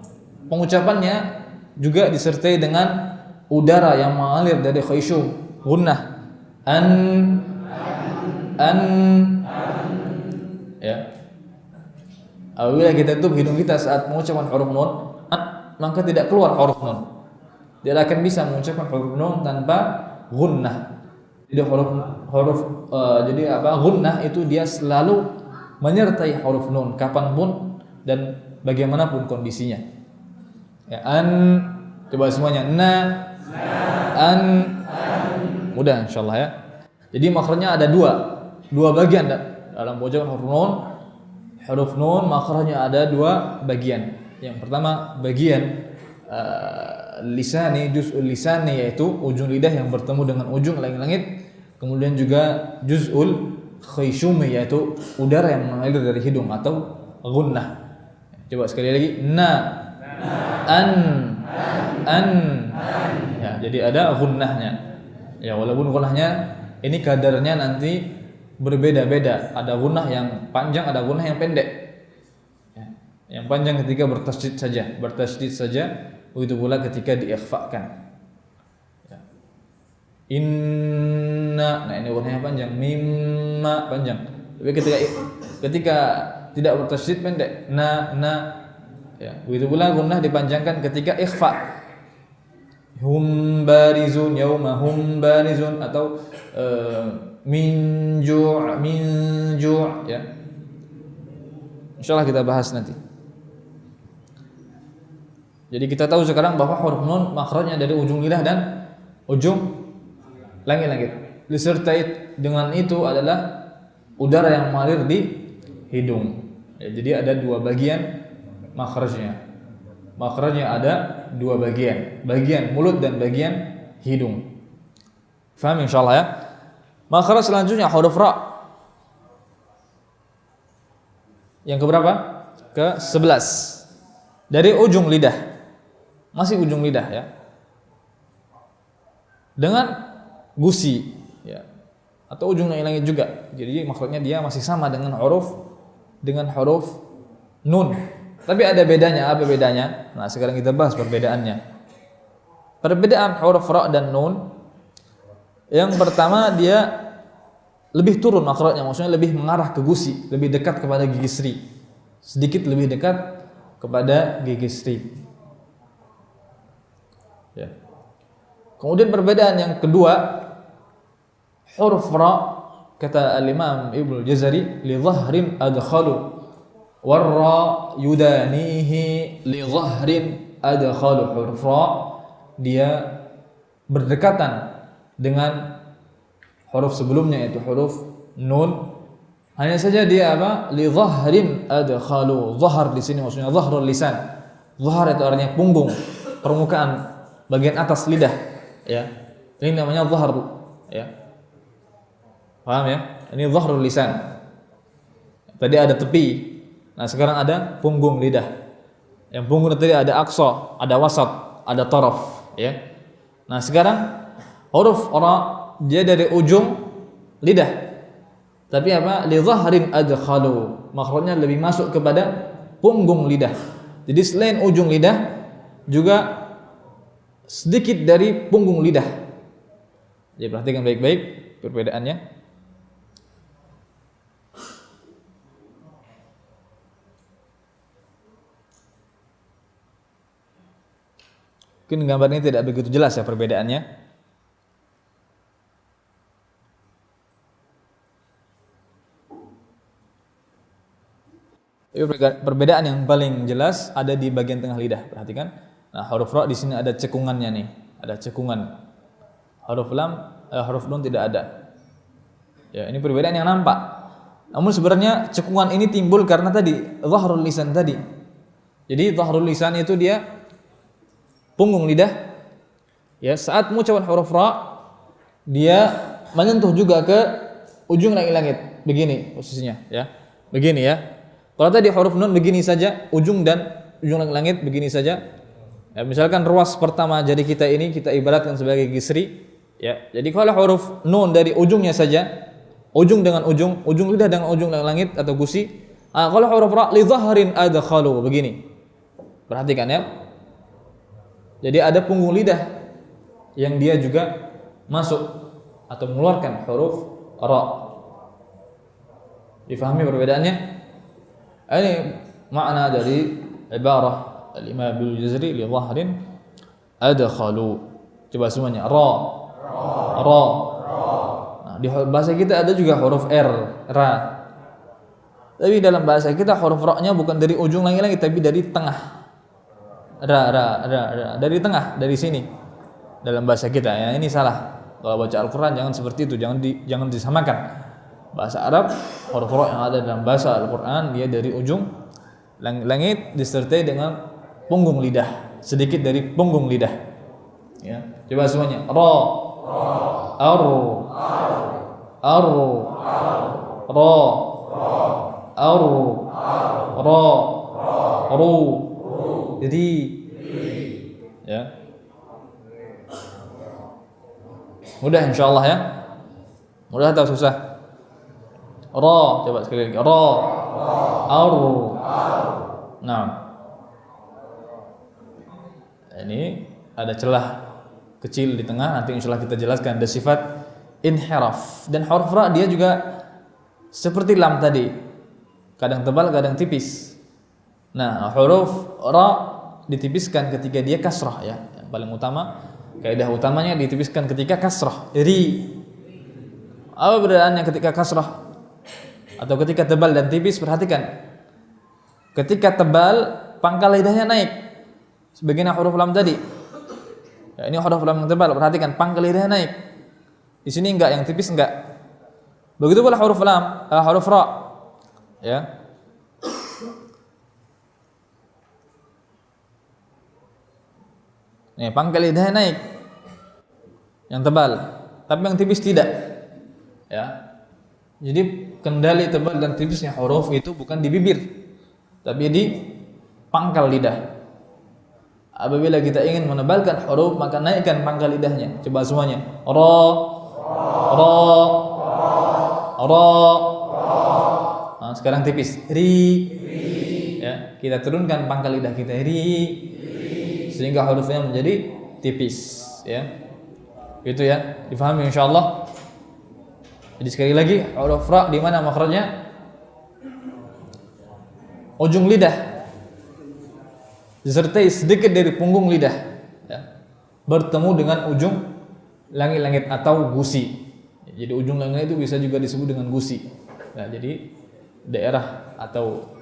pengucapannya juga disertai dengan udara yang mengalir dari khayshum, gunnah. An. Ya. Apabila kita tutup hidung kita saat mengucapkan huruf nun, maka tidak keluar huruf nun. Tidak akan bisa mengucapkan huruf nun tanpa gunnah. Jadi gunnah itu dia selalu menyertai huruf nun kapanpun dan bagaimanapun kondisinya. Ya, an, coba semuanya. An. Mudah insyaallah ya. Jadi makhrajnya ada dua bagian dalam ucapan huruf nun. Huruf nun makhrajnya ada dua bagian. Yang pertama bagian lisani, juz'ul lisani, yaitu ujung lidah yang bertemu dengan ujung langit-langit. Kemudian juga juz'ul khayshumi, yaitu udara yang mengalir dari hidung atau gunnah. Coba sekali lagi. An. Ya, jadi ada gunnahnya. Ya, walaupun gunnahnya ini kadarnya nanti berbeda-beda. Ada gunnah yang panjang, ada gunnah yang pendek. Ya, yang panjang ketika bertasydid saja, begitu pula ketika diikhfakan. Ya. Inna, nah ini gunnahnya panjang. Mimma panjang. Tapi ketika tidak bertasydid pendek. Ya, begitu pula gunnah dipanjangkan ketika ikhfa. Hum barizun yauma hum barizun, atau min ju' ya. Insyaallah kita bahas nanti. Jadi kita tahu sekarang bahwa huruf nun makhrajnya dari ujung lidah dan ujung langit-langit. Disertai dengan itu adalah udara yang mengalir di hidung. Ya, jadi ada dua bagian makhrajnya. Makhrajnya ada dua bagian mulut dan bagian hidung. Faham insyaallah ya? Makhraj selanjutnya huruf ra. Yang keberapa? Ke-11. Dari ujung lidah. Masih ujung lidah ya. Dengan gusi ya. Atau ujung langit juga. Jadi makhrajnya dia masih sama dengan huruf nun. Tapi ada bedanya. Apa bedanya? Nah, sekarang kita bahas perbedaannya. Perbedaan huruf ra dan nun. Yang pertama, dia lebih turun makhrajnya, maksudnya lebih mengarah ke gusi, lebih dekat kepada gigi sri. Sedikit lebih dekat kepada gigi sri. Ya. Kemudian perbedaan yang kedua, huruf ra kata al-Imam Ibnu Jazari li dhahrin adkhalu warra yudanihi li dhahrin adkhalu. Huruf ra dia berdekatan dengan huruf sebelumnya, yaitu huruf nun. Hanya saja dia apa? Li dhahrin adkhalu. Dhahar di sini maksudnya dhahrul lisan. Dhahar itu artinya punggung, permukaan bagian atas lidah, ya. Ini namanya dhahar, ya. Paham ya? Ini dhahrul lisan. Tadi ada tepi. Nah, sekarang ada punggung lidah. Yang punggung tadi ada aqsa, ada wasat, ada taraf, ya. Nah, sekarang huruf ra dia dari ujung lidah. Tapi apa? Li dhahrin adkhalu. Makhrajnya lebih masuk kepada punggung lidah. Jadi selain ujung lidah juga sedikit dari punggung lidah. Jadi perhatikan baik-baik perbedaannya. Mungkin gambar ini tidak begitu jelas ya perbedaannya. Perbedaan yang paling jelas ada di bagian tengah lidah. Perhatikan. Nah, huruf ra di sini ada cekungannya nih, ada cekungan. Huruf lam, huruf nun tidak ada. Ya, ini perbedaan yang nampak. Namun sebenarnya cekungan ini timbul karena tadi dhahrul lisan tadi. Jadi dhahrul lisan itu dia punggung lidah. Ya, saat mengucapkan huruf ra dia menyentuh juga ke ujung langit-langit. Begini posisinya, ya. Begini ya. Kalau tadi huruf nun begini saja, ujung langit begini saja. Ya, misalkan ruas pertama jari kita ini kita ibaratkan sebagai gigi sri, ya. Jadi kalau huruf nun dari ujungnya saja, ujung dengan ujung lidah dengan ujung langit atau gusi. Kalau huruf ra li dhahrin adkhalu begini. Perhatikan ya. Jadi ada punggung lidah yang dia juga masuk atau mengeluarkan huruf ra. Difahami perbedaannya? Ini makna dari ibarah Al-Imam Ibnu Jazari li dhahrin adkhalu. Coba semuanya ra. Nah, di bahasa kita ada juga huruf r, ra. Tapi dalam bahasa kita huruf ra-nya bukan dari ujung langit-langit tapi dari tengah. Ra. Dari tengah, dari sini. Dalam bahasa kita ya, ini salah. Kalau baca Al-Qur'an jangan seperti itu, jangan disamakan. Bahasa Arab huruf ra yang ada dalam bahasa Al-Qur'an dia dari ujung langit disertai dengan punggung lidah, sedikit dari punggung lidah. Ya, coba semuanya. Ra, ar, ra, ar, ra, ru. Jadi, ya. Mudah insyaallah ya. Mudah atau susah? Ra, coba sekali lagi. Ra, ar. Nah. Ini ada celah kecil di tengah, nanti insyaallah kita jelaskan. Ada sifat inhiraf. Dan huruf ra dia juga seperti lam tadi, kadang tebal kadang tipis. Nah, huruf ra ditipiskan ketika dia kasrah ya. Yang paling utama, kaidah utamanya ditipiskan ketika kasrah. Ri. Apa perbedaannya ketika kasrah atau ketika tebal dan tipis? Perhatikan. Ketika tebal pangkal lidahnya naik. Sebagian huruf lam tadi. Ya, ini huruf lam yang tebal, perhatikan pangkal lidahnya naik. Di sini enggak, yang tipis enggak. Begitu pula huruf lam, huruf ra. Ya. Nih, pangkal lidahnya naik. Yang tebal, tapi yang tipis tidak. Ya. Jadi kendali tebal dan tipisnya huruf itu bukan di bibir, tapi di pangkal lidah. Apabila kita ingin menebalkan huruf maka naikkan pangkal lidahnya. Coba semuanya. Ra, ra, ra. Nah, sekarang tipis. Ri. Ya. kita turunkan pangkal lidah kita sehingga hurufnya menjadi tipis, ya. Itu ya, difahami insyaallah. Jadi sekali lagi, huruf ra di mana makhrajnya? Ujung lidah disertai sedikit dari punggung lidah, ya, bertemu dengan ujung langit-langit atau gusi. Jadi ujung langit itu bisa juga disebut dengan gusi. Nah, jadi daerah atau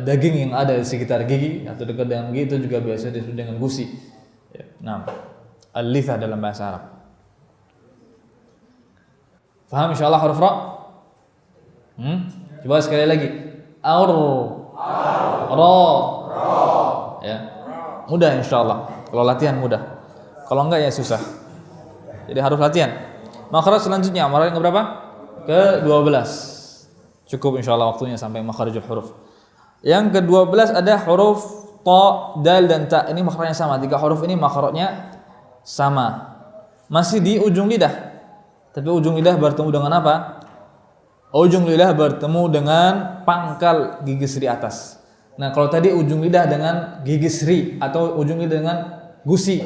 daging yang ada di sekitar gigi atau dekat dengan gigi itu juga biasa disebut dengan gusi. Ya. Nah, al-lithah dalam bahasa Arab. Faham insyaallah huruf ra? Coba sekali lagi. Ar, ra. Ya. Mudah insyaallah. Kalau latihan mudah. Kalau enggak ya susah. Jadi harus latihan. Makhraj selanjutnya makhraj yang berapa? Ke-12. Cukup insyaallah waktunya sampai makharijul huruf. Yang ke-12 ada huruf ta, dal dan ta. Ini makhrajnya sama. 3 huruf ini makhrajnya sama. Masih di ujung lidah. Tapi ujung lidah bertemu dengan apa? Ujung lidah bertemu dengan pangkal gigi seri atas. Nah, kalau tadi ujung lidah dengan gigi seri atau ujung lidah dengan gusi.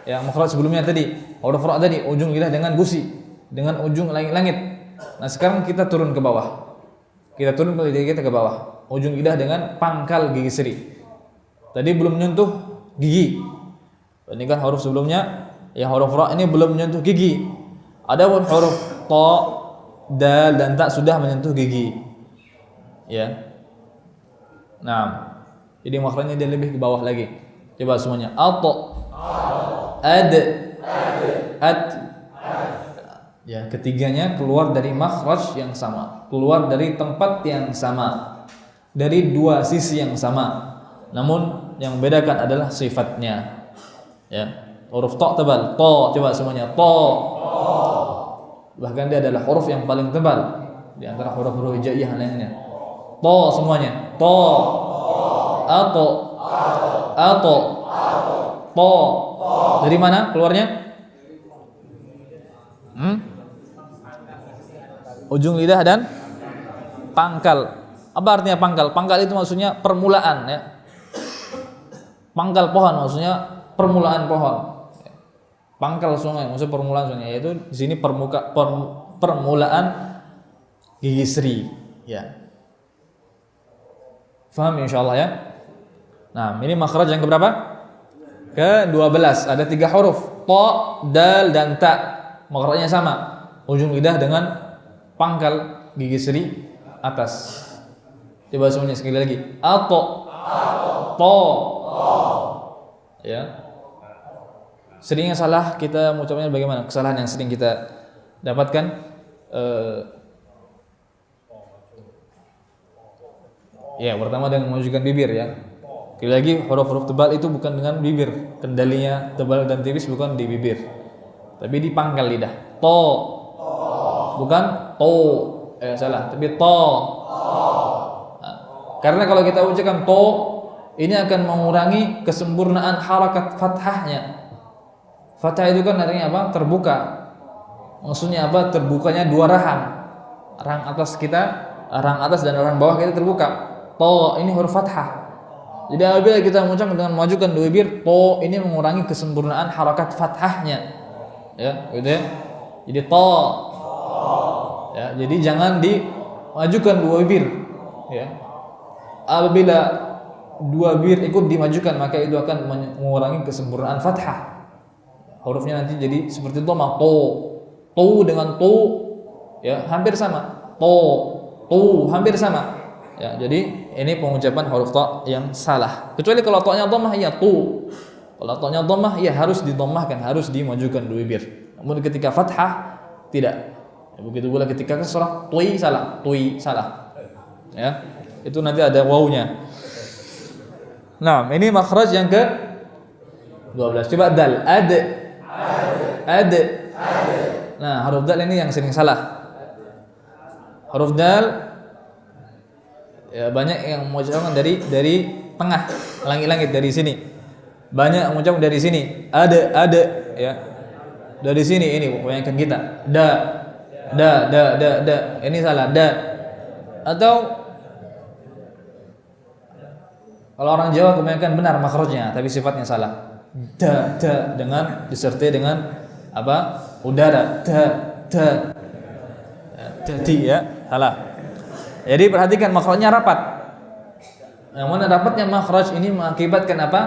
Yang makhraj sebelumnya tadi, huruf ra tadi ujung lidah dengan gusi, dengan ujung langit-langit. Nah, sekarang kita turun ke bawah. Kita turun ke lidah kita ke bawah. Ujung lidah dengan pangkal gigi seri. Tadi belum menyentuh gigi. Ini kan huruf sebelumnya, ya huruf ra ini belum menyentuh gigi. Adapun huruf ta, dal dan ta sudah menyentuh gigi. Ya. Nah, jadi makhrajnya dia lebih ke bawah lagi. Coba semuanya. At, at. Ya, ketiganya keluar dari makhraj yang sama, keluar dari tempat yang sama, dari dua sisi yang sama. Namun yang membedakan adalah sifatnya. Ya. Huruf ta tebal, ta, coba semuanya, ta. Bahkan dia adalah huruf yang paling tebal di antara huruf-huruf hijaiyah lainnya. Ta semuanya, ta. Ato, ta. Dari mana keluarnya? Ujung lidah dan pangkal. Apa artinya pangkal? Pangkal itu maksudnya permulaan, ya. Pangkal pohon maksudnya permulaan pohon. Pangkal sungai maksudnya permulaan sungai, yaitu di sini permulaan gigi seri, ya. Faham insyaallah ya? Nah, ini makhraj yang keberapa? Ke-12. Ada 3 huruf, ta, dal dan ta. Makhrajnya sama. Ujung lidah dengan pangkal gigi seri atas. Coba semuanya sekali lagi. Ato, to. Ya. Seringnya salah kita mengucapnya bagaimana? Kesalahan yang sering kita dapatkan ya, pertama dengan menunjukkan bibir, ya. Sekali lagi, huruf-huruf tebal itu bukan dengan bibir. Kendalinya tebal dan tipis bukan di bibir, tapi di pangkal lidah. To. Bukan to. Salah, tapi to. Nah, karena kalau kita ucapkan to, ini akan mengurangi kesempurnaan harakat fathahnya. Fathah itu kan artinya apa? Terbuka. Maksudnya apa? Terbukanya 2 rahang. Rahang atas kita, rahang atas dan rahang bawah kita terbuka. To, ini huruf fathah. Jadi apabila kita mengucapkan dengan memajukan 2 bibir, to ini mengurangi kesempurnaan harakat fathahnya. Ya, gitu ya. Jadi to. Ya, jadi jangan dimajukan 2 bibir, ya. Apabila 2 bibir ikut dimajukan, maka itu akan mengurangi kesempurnaan fathah. Hurufnya nanti jadi seperti dhamma, to dengan to, ya, hampir sama. To hampir sama. Ya, jadi ini pengucapan huruf ta yang salah. Kecuali kalau ta-nya dhammah, ya tu. Kalau ta-nya dhammah, ya harus didhammahkan, harus dimajukan 2 bibir. Namun ketika fathah tidak. Ya, begitu pula ketika kasrah, tui salah. Ya. Itu nanti ada wawunya. Nah, ini makhraj yang ke-12. Coba dal, ad. Nah, huruf dal ini yang sering salah. Huruf dal ya, banyak yang mengucapkan dari tengah, langit-langit dari sini. Banyak mengucapkan dari sini. Ada, ya. Dari sini ini kebanyakan kita. Da. Ini salah, da. Atau Kalau orang Jawa kebanyakan benar makhrajnya, tapi sifatnya salah. Da dengan disertai dengan apa? Udara. Da. Jadi ya, salah. Jadi perhatikan makhrajnya rapat. Yang mana rapatnya makhraj ini mengakibatkan apa?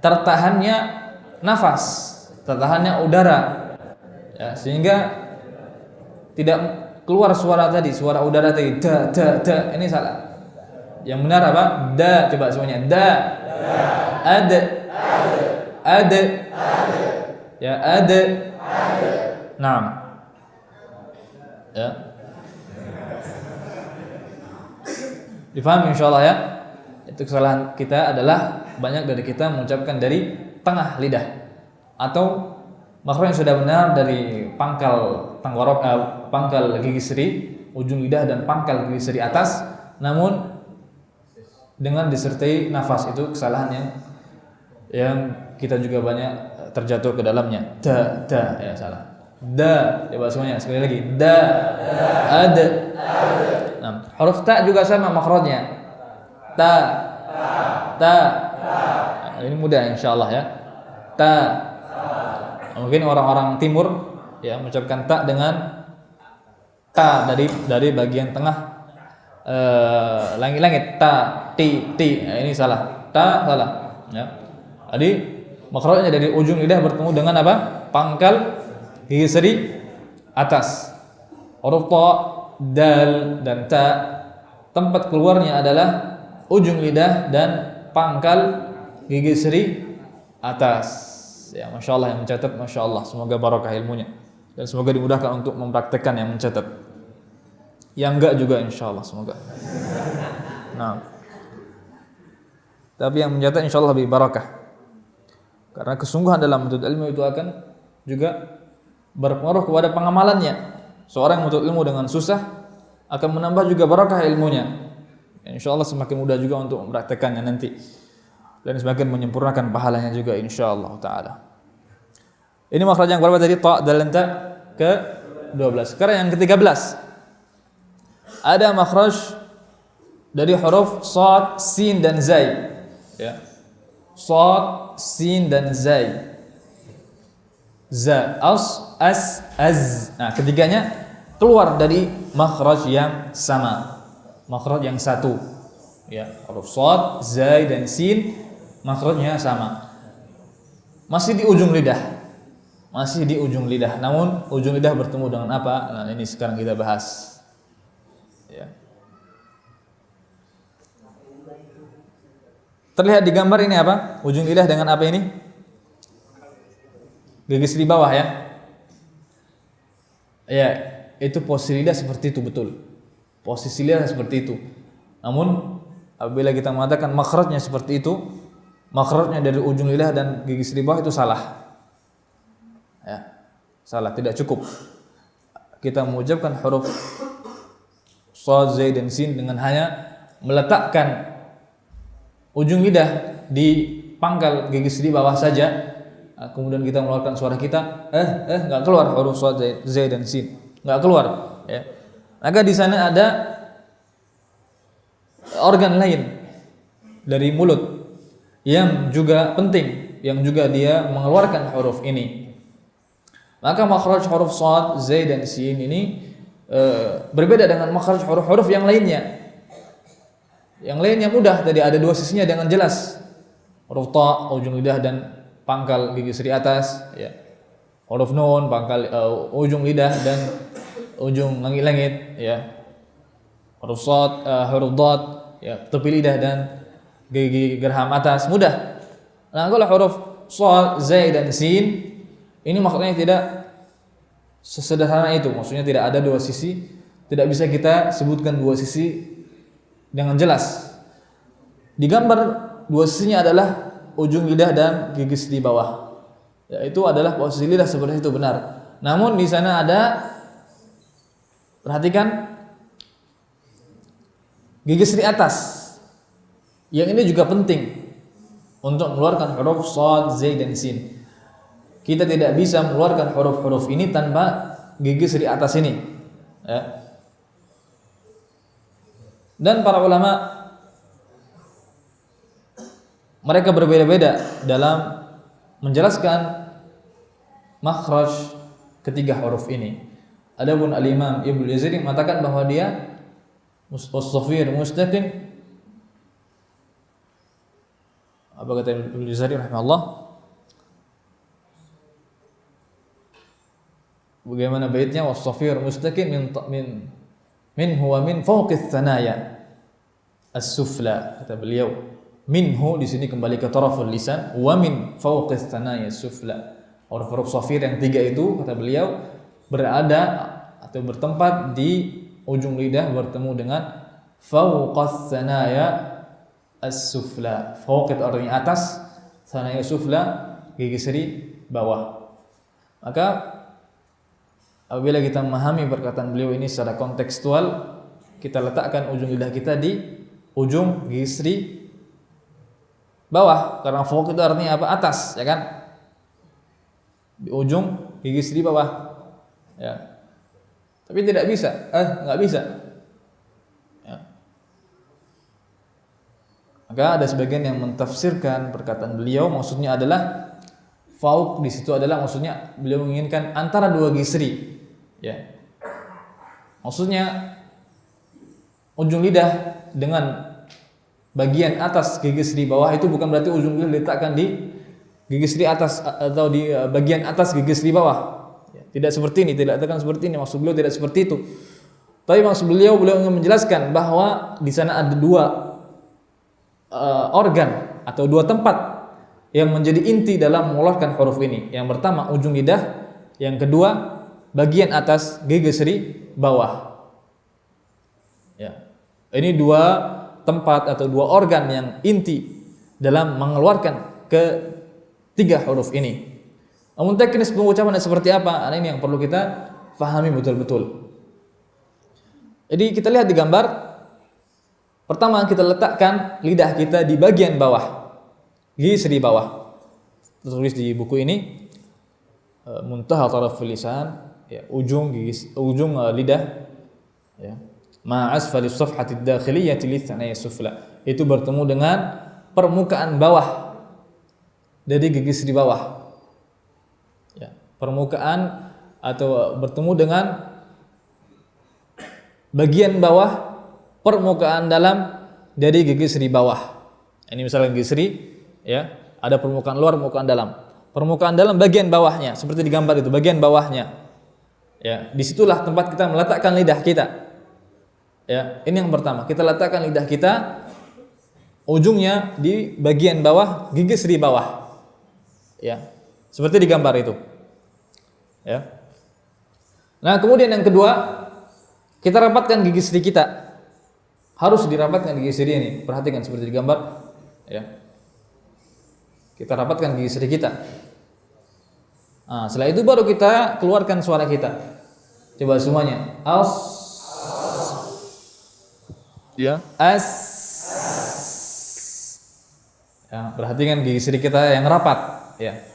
Tertahannya nafas, tertahannya udara. Ya, sehingga tidak keluar suara tadi, suara udara tadi. Da. Ini salah. Yang benar apa? Da, coba semuanya. Da. Ada. Ya, ada. Naam. Ya. Difahami insyaallah ya. Itu kesalahan kita adalah banyak dari kita mengucapkan dari tengah lidah atau makhraj yang sudah benar dari pangkal tenggorok, pangkal gigi seri, ujung lidah dan pangkal gigi seri atas, namun dengan disertai nafas. Itu kesalahan yang kita juga banyak terjatuh ke dalamnya. Da ya salah. Da, coba semuanya sekali lagi. Da. Ada. Nah, huruf ta juga sama makhrajnya. Ta. Nah, ini mudah insyaallah ya. Ta. Mungkin orang-orang timur ya mengucapkan ta dengan ta dari bagian tengah langit-langit. Ta, ti. Nah, ini salah. Ta salah ya. Jadi makhrajnya dari ujung lidah bertemu dengan apa? Pangkal gigi seri atas. Huruf ta, dal dan ta tempat keluarnya adalah ujung lidah dan pangkal gigi seri atas. Ya, masya Allah yang mencatat, masya Allah. Semoga barakah ilmunya dan semoga dimudahkan untuk mempraktekkan yang mencatat. Yang enggak juga insya Allah semoga. Nah, tapi yang mencatat insya Allah lebih barakah. Karena kesungguhan dalam menuntut ilmu itu akan juga berpengaruh kepada pengamalannya. Seorang yang menuntut ilmu dengan susah akan menambah juga barakah ilmunya. Insya Allah semakin mudah juga untuk mempraktekannya nanti dan semakin menyempurnakan pahalanya juga insya Allah taala. Ini makhraj yang berapa tadi? Ta, dal, ta ke 12. Sekarang yang ke-13. Ada makhraj dari huruf shad, sin dan zai. Ya. Shad, sin dan zai. Za, as, az. Nah, ketiganya keluar dari makhraj yang sama. Makhraj yang satu. Ya, huruf shad, zai dan sin makhrajnya sama. Masih di ujung lidah. Masih di ujung lidah. Namun ujung lidah bertemu dengan apa? Nah, ini sekarang kita bahas. Ya. Terlihat di gambar ini apa? Ujung lidah dengan apa ini? Gigi seri bawah ya. Ya, itu posisi lidah seperti itu betul. Posisi lidah seperti itu. Namun apabila kita mengatakan makhrajnya seperti itu, makhrajnya dari ujung lidah dan gigi seri bawah itu salah. Ya. Salah, tidak cukup. Kita mengucapkan huruf shad, zai dan sin dengan hanya meletakkan ujung lidah di pangkal gigi seri bawah saja. Kemudian kita mengeluarkan suara kita, nggak keluar huruf shad, zai dan sin, nggak keluar. Ya. Maka di sana ada organ lain dari mulut yang juga penting, yang juga dia mengeluarkan huruf ini. Maka makhraj huruf shad, zai dan sin ini berbeda dengan makhraj huruf-huruf yang lainnya. Yang lainnya mudah, tadi ada dua sisinya dengan jelas. Huruf ta, ujung lidah dan pangkal gigi seri atas, ya. Huruf nun, pangkal ujung lidah dan ujung langit-langit, ya. Huruf shad, huruf dad, ya, tepi lidah dan gigi geraham atas, mudah. Nah, kalau huruf shad, zai dan sin ini maksudnya tidak sesederhana itu. Maksudnya tidak ada dua sisi, tidak bisa kita sebutkan dua sisi dengan jelas. Di gambar dua sisinya adalah ujung lidah dan gigi di bawah. Ya, itu adalah posisi lidah seperti itu benar. Namun di sana ada, perhatikan, gigi seri atas. Yang ini juga penting untuk mengeluarkan huruf shad, zai dan sin. Kita tidak bisa mengeluarkan huruf-huruf ini tanpa gigi seri atas ini. Ya. Dan para ulama mereka berbeda-beda dalam menjelaskan makhraj ketiga huruf ini. Adapun Al-Imam Ibnu Jazari mengatakan bahwa dia was-safir mustaqim. Apa kata Ibnu Jazari rahimahullah? Bagaimana baitnya? Was-safir mustaqim min huwa min fawqis thanaya as-sufla. Kata beliau, minhu di sini kembali ke taraful lisan, wa min fawqis thanaya as-sufla. Huruf-huruf safir yang tiga itu kata beliau berada atau bertempat di ujung lidah bertemu dengan fawqas thanaya as-sufla. Fawq itu artinya atas, thanaya sufla gigi seri bawah. Maka apabila kita memahami perkataan beliau ini secara kontekstual, kita letakkan ujung lidah kita di ujung gigi seri bawah, karena fawq itu artinya apa? Atas, ya kan? Di ujung gigi seri bawah, ya. Tapi tidak bisa, nggak bisa. Ya. Maka ada sebagian yang mentafsirkan perkataan beliau, maksudnya adalah fauq di situ adalah maksudnya beliau menginginkan antara dua gigi seri, ya. Maksudnya ujung lidah dengan bagian atas gigi seri bawah itu bukan berarti ujung lidah diletakkan di gigi seri atas atau di bagian atas gigi seri bawah. Tidak seperti ini, tidak katakan seperti ini. Maksud beliau tidak seperti itu. Tapi maksud beliau ingin menjelaskan bahwa di sana ada dua organ atau dua tempat yang menjadi inti dalam mengeluarkan huruf ini. Yang pertama ujung lidah, yang kedua bagian atas gigi seri bawah. Ya. Ini dua tempat atau dua organ yang inti dalam mengeluarkan ketiga huruf ini. Namun teknis pengucapan seperti apa? Nah, ini yang perlu kita fahami betul-betul. Jadi kita lihat di gambar. Pertama kita letakkan lidah kita di bagian bawah, gigi seri bawah. Tertulis di buku ini muntaha taraful lisan, ya, ujung lidah, ya. Ma asfali safhati ad-dakhiliyati lits-thanaya sufla. Itu bertemu dengan permukaan bawah dari gigi seri bawah. Permukaan atau bertemu dengan bagian bawah permukaan dalam dari gigi seri bawah. Ini misalnya gigi seri, ya, ada permukaan luar, permukaan dalam. Permukaan dalam bagian bawahnya, seperti di gambar itu, bagian bawahnya. Ya, disitulah tempat kita meletakkan lidah kita. Ya, ini yang pertama. Kita letakkan lidah kita ujungnya di bagian bawah gigi seri bawah. Ya, seperti di gambar itu. Ya. Nah, kemudian yang kedua, kita rapatkan gigi seri kita. Harus dirapatkan gigi seri ini. Perhatikan seperti di gambar, ya. Kita rapatkan gigi seri kita. Nah, setelah itu baru kita keluarkan suara kita. Coba semuanya. As. Ya. As. Ya, perhatikan gigi seri kita yang rapat, ya.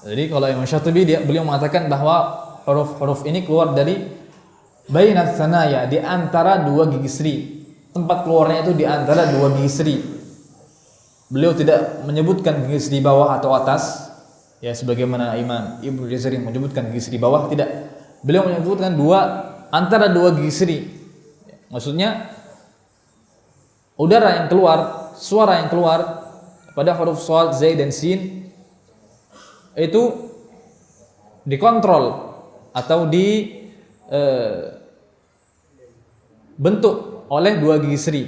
Jadi kalau Imam Syatibi beliau mengatakan bahwa huruf-huruf ini keluar dari bainats tsanaya, di antara dua gigi seri. Tempat keluarnya itu di antara dua gigi seri. Beliau tidak menyebutkan gigi seri bawah atau atas, ya, sebagaimana Imam Ibnu Jazari menyebutkan gigi seri bawah, tidak. Beliau menyebutkan antara dua gigi seri. Maksudnya udara yang keluar, suara yang keluar pada huruf shad, zai dan sin itu dikontrol atau bentuk oleh dua gigi seri.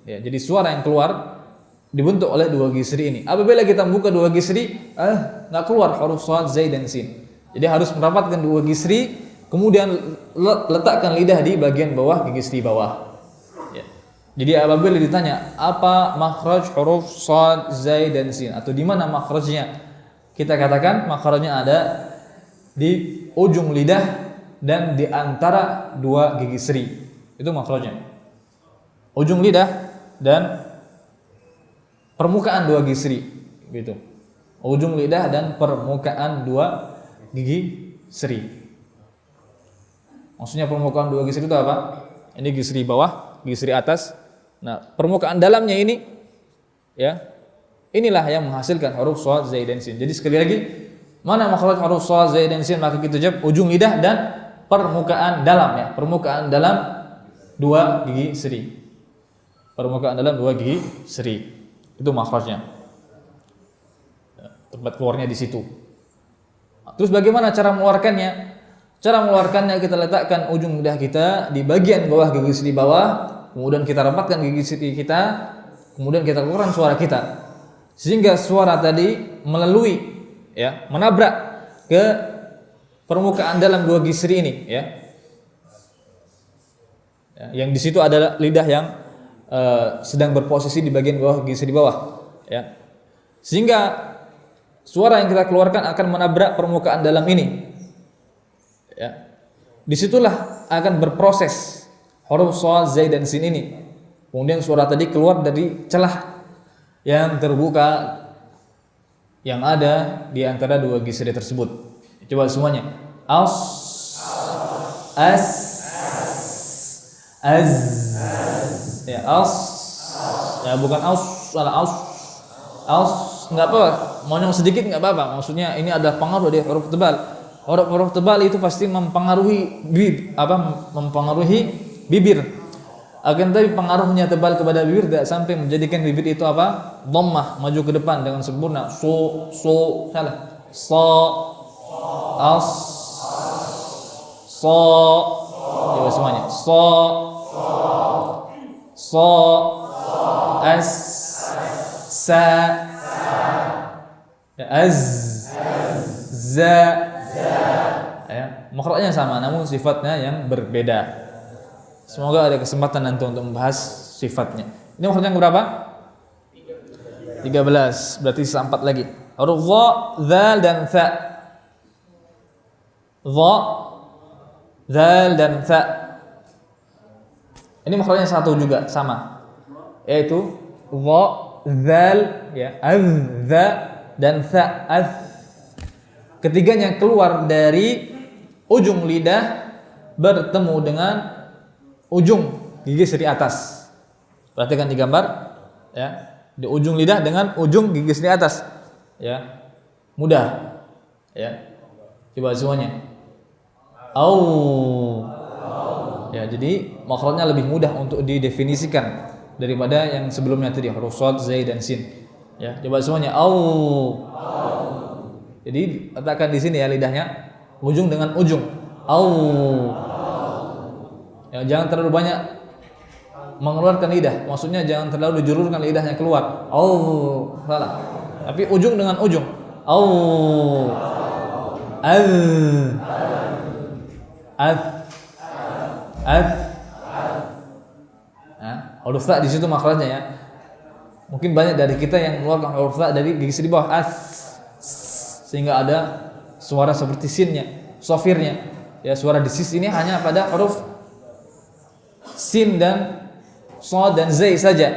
Ya, jadi suara yang keluar dibentuk oleh dua gigi seri ini. Apabila kita membuka dua gigi seri, nggak keluar huruf shad, zai dan sin. Jadi harus merapatkan dua gigi seri, kemudian letakkan lidah di bagian bawah gigi seri bawah. Ya. Jadi apabila ditanya apa makhraj huruf shad, zai dan sin atau di mana makhrajnya, kita katakan makhrajnya ada di ujung lidah dan di antara dua gigi seri. Itu makhrajnya. Ujung lidah dan permukaan dua gigi seri, gitu. Ujung lidah dan permukaan dua gigi seri. Maksudnya permukaan dua gigi seri itu apa? Ini gigi seri bawah, gigi seri atas. Nah, permukaan dalamnya ini Ya. Inilah yang menghasilkan huruf shad, zai dan sin. Jadi sekali lagi, mana makhraj huruf shad, zai dan sin? Maka kita jawab ujung lidah dan permukaan dalam ya. Permukaan dalam dua gigi seri. Permukaan dalam dua gigi seri. Itu makhrajnya. Ya, tempat keluarnya di situ. Terus bagaimana cara mengeluarkannya? Cara mengeluarkannya kita letakkan ujung lidah kita di bagian bawah gigi seri bawah, kemudian kita rapatkan gigi seri kita, kemudian kita keluarkan suara kita. Sehingga suara tadi melalui ya, menabrak ke permukaan dalam dua gigi seri ini ya. Yang di situ adalah lidah yang sedang berposisi di bagian bawah gigi seri bawah ya. Sehingga suara yang kita keluarkan akan menabrak permukaan dalam ini. Ya. Disitulah akan berproses huruf shad, zai dan sin ini. Kemudian suara tadi keluar dari celah yang terbuka yang ada di antara dua gigi seri tersebut. Coba semuanya. As, as, az, ya as, ya bukan aus, salah aus, nggak apa, monyong sedikit nggak apa-apa. Maksudnya ini ada pengaruh dari huruf tebal. Huruf tebal itu pasti mempengaruhi mempengaruhi bibir. Akan tapi pengaruhnya tebal kepada bibir tidak sampai menjadikan bibir itu apa? Dhammah, maju ke depan dengan sempurna. Salah. As, coba semuanya. As, sa, ya, az, za. Ya, makhrajnya sama namun sifatnya yang berbeda. Semoga ada kesempatan nanti untuk membahas sifatnya. Ini makhraj yang berapa? 13. Berarti sisa 4 lagi. Huruf dha, dzal dan tha. Dha, dzal dan tha. Ini makhrajnya satu juga sama. Yaitu dha, dzal ya, az, dza dan tha. Az. Ketiganya keluar dari ujung lidah bertemu dengan ujung gigi seri atas. Perhatikan di gambar ya. Di ujung lidah dengan ujung gigi seri atas. Ya. Mudah. Ya. Coba semuanya. Au. Ya, jadi makhrajnya lebih mudah untuk didefinisikan daripada yang sebelumnya tadi huruf shad, zai dan sin. Ya, coba semuanya. Au. Jadi letakkan di sini ya lidahnya ujung dengan ujung. Au. Ya, jangan terlalu banyak mengeluarkan lidah. Maksudnya jangan terlalu dijulurkan lidahnya keluar. Oh, salah. Tapi ujung dengan ujung. Oh. Al. Al. Al. Nah, huruf tha di situ makhrajnya ya. Mungkin banyak dari kita yang mengeluarkan huruf tha dari gigi seri bawah as, sehingga ada suara seperti sinnya, sofirnya. Ya, suara disis ini hanya pada huruf sin dan shad dan zai saja.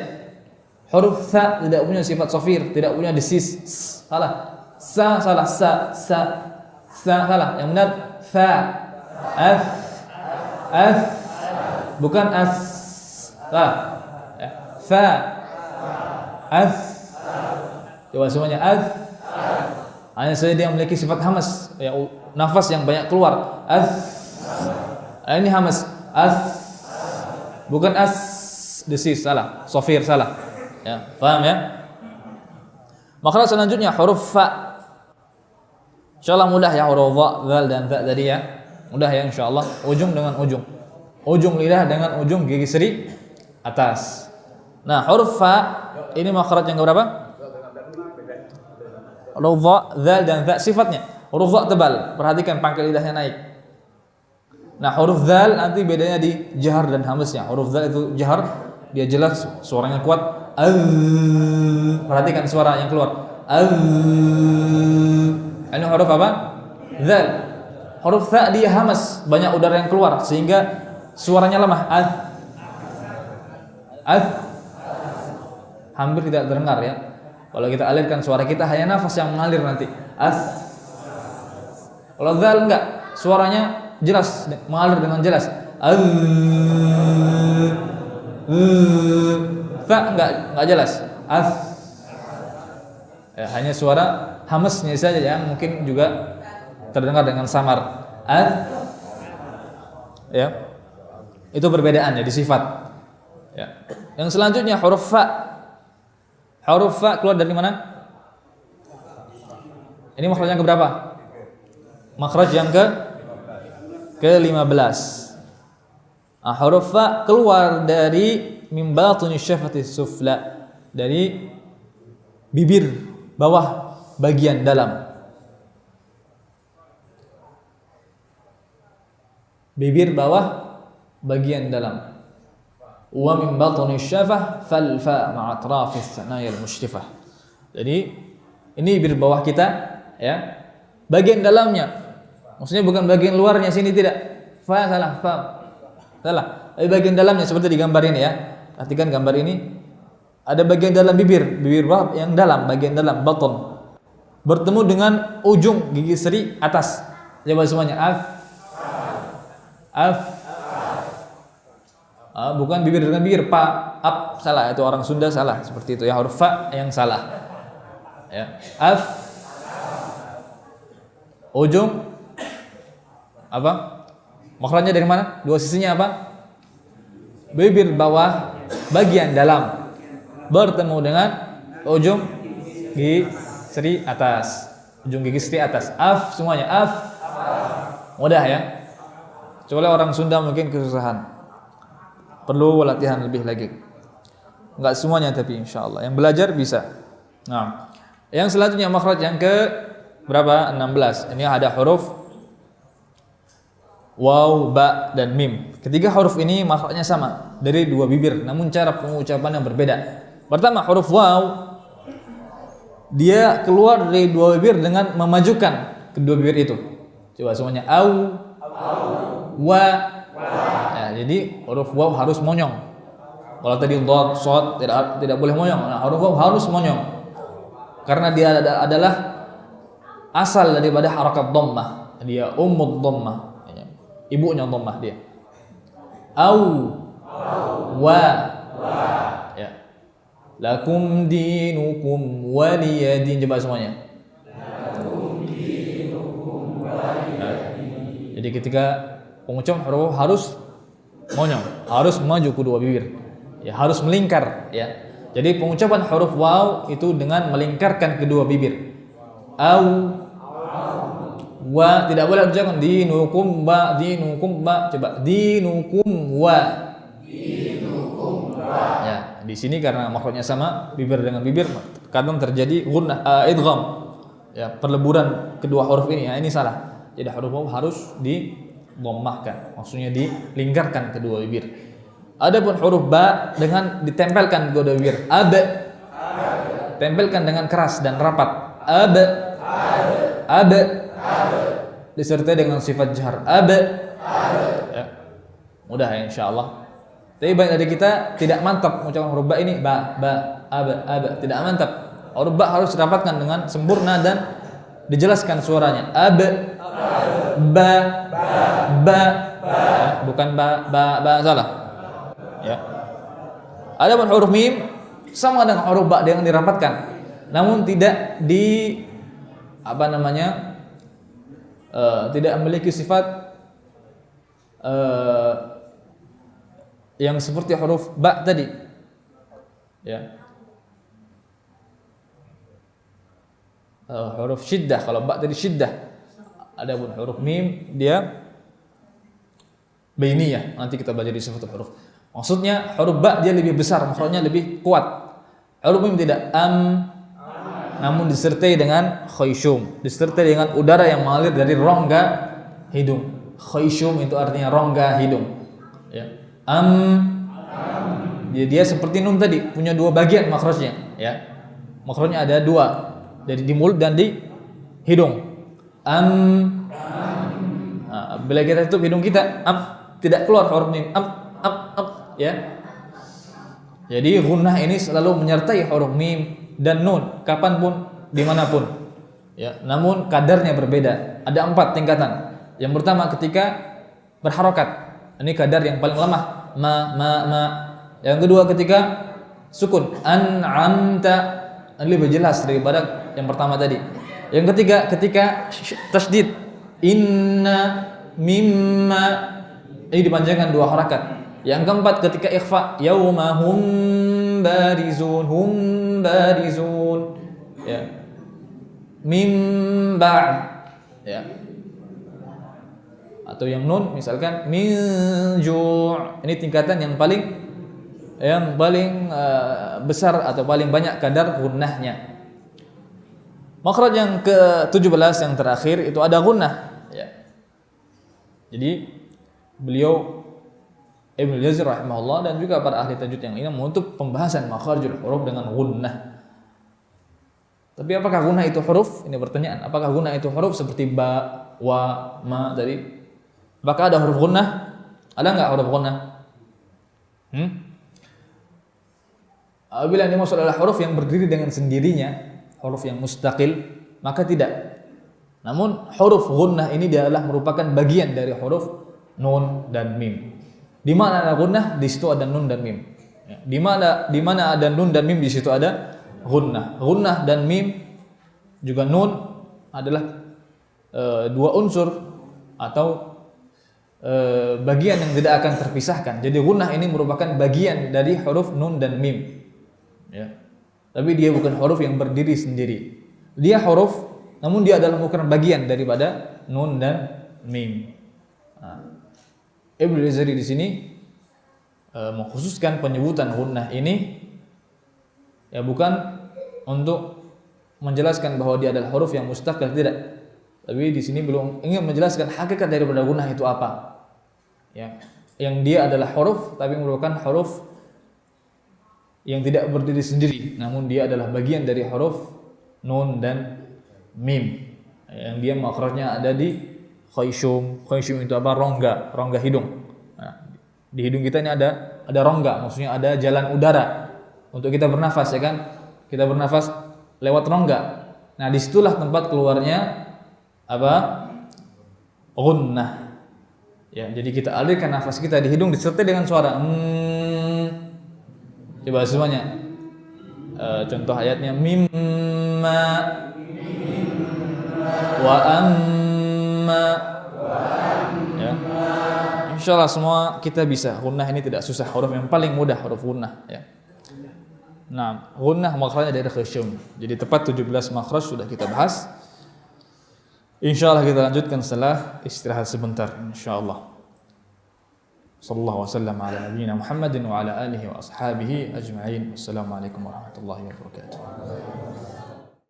Huruf tha tidak punya sifat sofir, tidak punya desis. Salah. Sa salah, sa salah. Yang benar fa. Af bukan as. Salah. Ya. Fa. Af. Coba semuanya af. Hanya saja dia memiliki sifat hamas, ya, nafas yang banyak keluar. Af. Ini hamas. Af. Bukan as, desis, salah. Sofir, salah. Ya, paham ya? Makhraj selanjutnya huruf fa. Insyaallah mudah ya, huruf dha, dzal dan tha tadi ya. Mudah ya insyaallah. Ujung dengan ujung. Ujung lidah dengan ujung gigi seri atas. Nah, huruf fa ini makhraj yang berapa? Huruf dha, dzal dan tha sifatnya. Huruf dha tebal. Perhatikan pangkal lidahnya naik. Nah, huruf dzal nanti bedanya di jahar dan hamzahnya. Huruf dzal itu jahar, dia jelas suaranya kuat. Perhatikan suara yang keluar. Ini huruf apa? Dzal. Huruf tha dia hamas, banyak udara yang keluar sehingga suaranya lemah. Hampir tidak terdengar ya. Kalau kita alirkan suara kita hanya nafas yang mengalir nanti. Kalau dzal enggak, suaranya jelas, mengalir dengan jelas. Fa enggak jelas. Ya, hanya suara hamesnya saja yang mungkin juga terdengar dengan samar. Ya. Itu perbedaannya di sifat. Ya. Yang selanjutnya huruf fa. Huruf fa keluar dari mana? Ini makhraj yang keberapa? Makhraj yang ke-15. Huruf fa keluar dari min batni syafati sufla, dari bibir bawah bagian dalam. Bibir bawah bagian dalam. Wa min batni syafah fal fa ma'a atrafi tsanaya al-mushrifah. Jadi ini bibir bawah kita, ya. Bagian dalamnya. Maksudnya bukan bagian luarnya sini, tidak. Fa salah, fa. Salah. Tapi bagian dalamnya seperti di gambar ini, ya. Perhatikan gambar ini. Ada bagian dalam bibir bawah yang dalam, bagian dalam baton, bertemu dengan ujung gigi seri atas. Coba semuanya. Bukan bibir dengan bibir, pa, ap, salah. Itu orang Sunda salah, seperti itu ya, huruf fa yang salah. Ya. Ujung apa? Makhrajnya dari mana? Dua sisinya apa? Bibir bawah bagian dalam bertemu dengan ujung gigi seri atas. Ujung gigi seri atas. Semuanya. Mudah ya. Kecuali orang Sunda mungkin kesusahan. Perlu latihan lebih lagi. Enggak semuanya tapi insyaallah. Yang belajar bisa. Nah, yang selanjutnya makhraj yang ke berapa? 16. Ini ada huruf waw, ba, dan mim. Ketiga huruf ini makhrajnya sama dari dua bibir, namun cara pengucapan yang berbeda. Pertama, huruf waw dia keluar dari dua bibir dengan memajukan kedua bibir itu. Coba semuanya. Au, wa. Ya, jadi huruf waw harus monyong. Kalau tadi dhad, shad tidak boleh monyong. Nah, huruf waw harus monyong. Karena dia adalah asal daripada harakat dhammah. Dia ummud dhammah. Ibunya dhammah dia. Au, wa. Ya. Lakum dinukum waliyadin. Coba semuanya. Lakum dinukum waliyadin. Jadi ketika pengucapan huruf harus monyong, harus maju kedua bibir. Ya, harus melingkar, ya. Jadi pengucapan huruf waw itu dengan melingkarkan kedua bibir. Au, wa, tidak boleh ucapkan dinukum ba, coba dinukum wa. Ya, di sini karena makhrajnya sama, bibir dengan bibir, kadang terjadi gunnah, idgham. Ya, perleburan kedua huruf ini, ya, ini salah. Jadi huruf waw harus dhammahkan, maksudnya dilingkarkan kedua bibir. Adapun huruf ba dengan ditempelkan kedua bibir. Tempelkan dengan keras dan rapat. Disertai dengan sifat jahar. Ya. Mudah ya insyaallah. Tapi banyak dari kita tidak mantap mengucapkan huruf ba ini, tidak mantap. Huruf ba harus dirapatkan dengan sempurna dan dijelaskan suaranya. Ba, bukan ba salah. Ya. Adapun huruf mim sama dengan huruf ba dengan dirapatkan, namun tidak tidak memiliki sifat yang seperti huruf ba tadi. Ya. Huruf syiddah, kalau ba tadi syiddah. Adapun huruf mim dia bainiyah. Nanti kita baca di sifatul huruf. Maksudnya huruf ba dia lebih besar, makhrajnya lebih kuat. Huruf mim tidak namun disertai dengan khayshum, disertai dengan udara yang mengalir dari rongga hidung. Khayshum itu artinya rongga hidung. Ya. Dia seperti nun tadi, punya dua bagian makhrajnya, ya. Makhrajnya ada dua, dari di mulut dan di hidung. Bila kita tutup hidung kita, tidak keluar huruf mim. Ya. Jadi gunnah ini selalu menyertai huruf mim dan nun kapanpun, dimanapun. Ya. Namun kadarnya berbeda. Ada 4 tingkatan. Yang pertama ketika berharokat, ini kadar yang paling lemah. Ma. Yang kedua ketika sukun, an'amta. lebih jelas daripada yang pertama tadi. Yang ketiga ketika tasydid, inna mimma, ini dipanjangkan 2 harakat. Yang keempat ketika ikhfa, yauma hum barizun, ya. Mim ba'd, ya. Atau yang nun misalkan min ju', ini tingkatan yang paling besar atau paling banyak kadar gunnahnya. Makhraj yang ke-17 yang terakhir itu ada gunnah, ya. Jadi beliau Ibnu Jazir rahimahullah dan juga para ahli tajwid yang lainnya menutup pembahasan makharijul huruf dengan gunnah. Tapi apakah gunnah itu huruf? Ini pertanyaan. Apakah gunnah itu huruf seperti ba, wa, ma tadi? Apakah ada huruf gunnah? Ada enggak huruf gunnah? Apabila ini maksud adalah huruf yang berdiri dengan sendirinya, huruf yang mustaqil, maka tidak. Namun huruf gunnah ini adalah merupakan bagian dari huruf nun dan mim. Di mana ada gunnah, di situ ada nun dan mim. Ya. Di mana ada nun dan mim, di situ ada gunnah. Gunnah dan mim juga nun adalah 2 unsur atau bagian yang tidak akan terpisahkan. Jadi gunnah ini merupakan bagian dari huruf nun dan mim. Ya. Tapi dia bukan huruf yang berdiri sendiri. Dia huruf, namun dia adalah merupakan bagian daripada nun dan mim. Ibnu Jazari di sini mengkhususkan penyebutan gunnah ini ya bukan untuk menjelaskan bahwa dia adalah huruf yang mustaqil, tidak. Tapi di sini belum ingin menjelaskan hakikat daripada gunnah itu apa. Ya, yang dia adalah huruf tapi merupakan huruf yang tidak berdiri sendiri, namun dia adalah bagian dari huruf nun dan mim. Yang dia makhrajnya ada di khayshum. Khayshum itu apa? Rongga hidung. Nah, di hidung kita ini ada rongga, maksudnya ada jalan udara untuk kita bernafas, ya kan? Kita bernafas lewat rongga. Nah, disitulah tempat keluarnya apa? Gunnah. Ya, jadi kita alirkan nafas kita di hidung disertai dengan suara. Coba semuanya. Contoh ayatnya mimma wa amma. Ya. Insyaallah semua kita bisa. Gunnah ini tidak susah, huruf yang paling mudah huruf gunnah, ya. Nah, gunnah makhrajnya dari khayshum. Jadi tepat 17 makhraj sudah kita bahas. Insyaallah kita lanjutkan setelah istirahat sebentar insyaallah. Sallallahu wasallam ala nabiyyina Muhammadin wa ala alihi wa ashabihi ajma'in. Wassalamualaikum warahmatullahi wabarakatuh.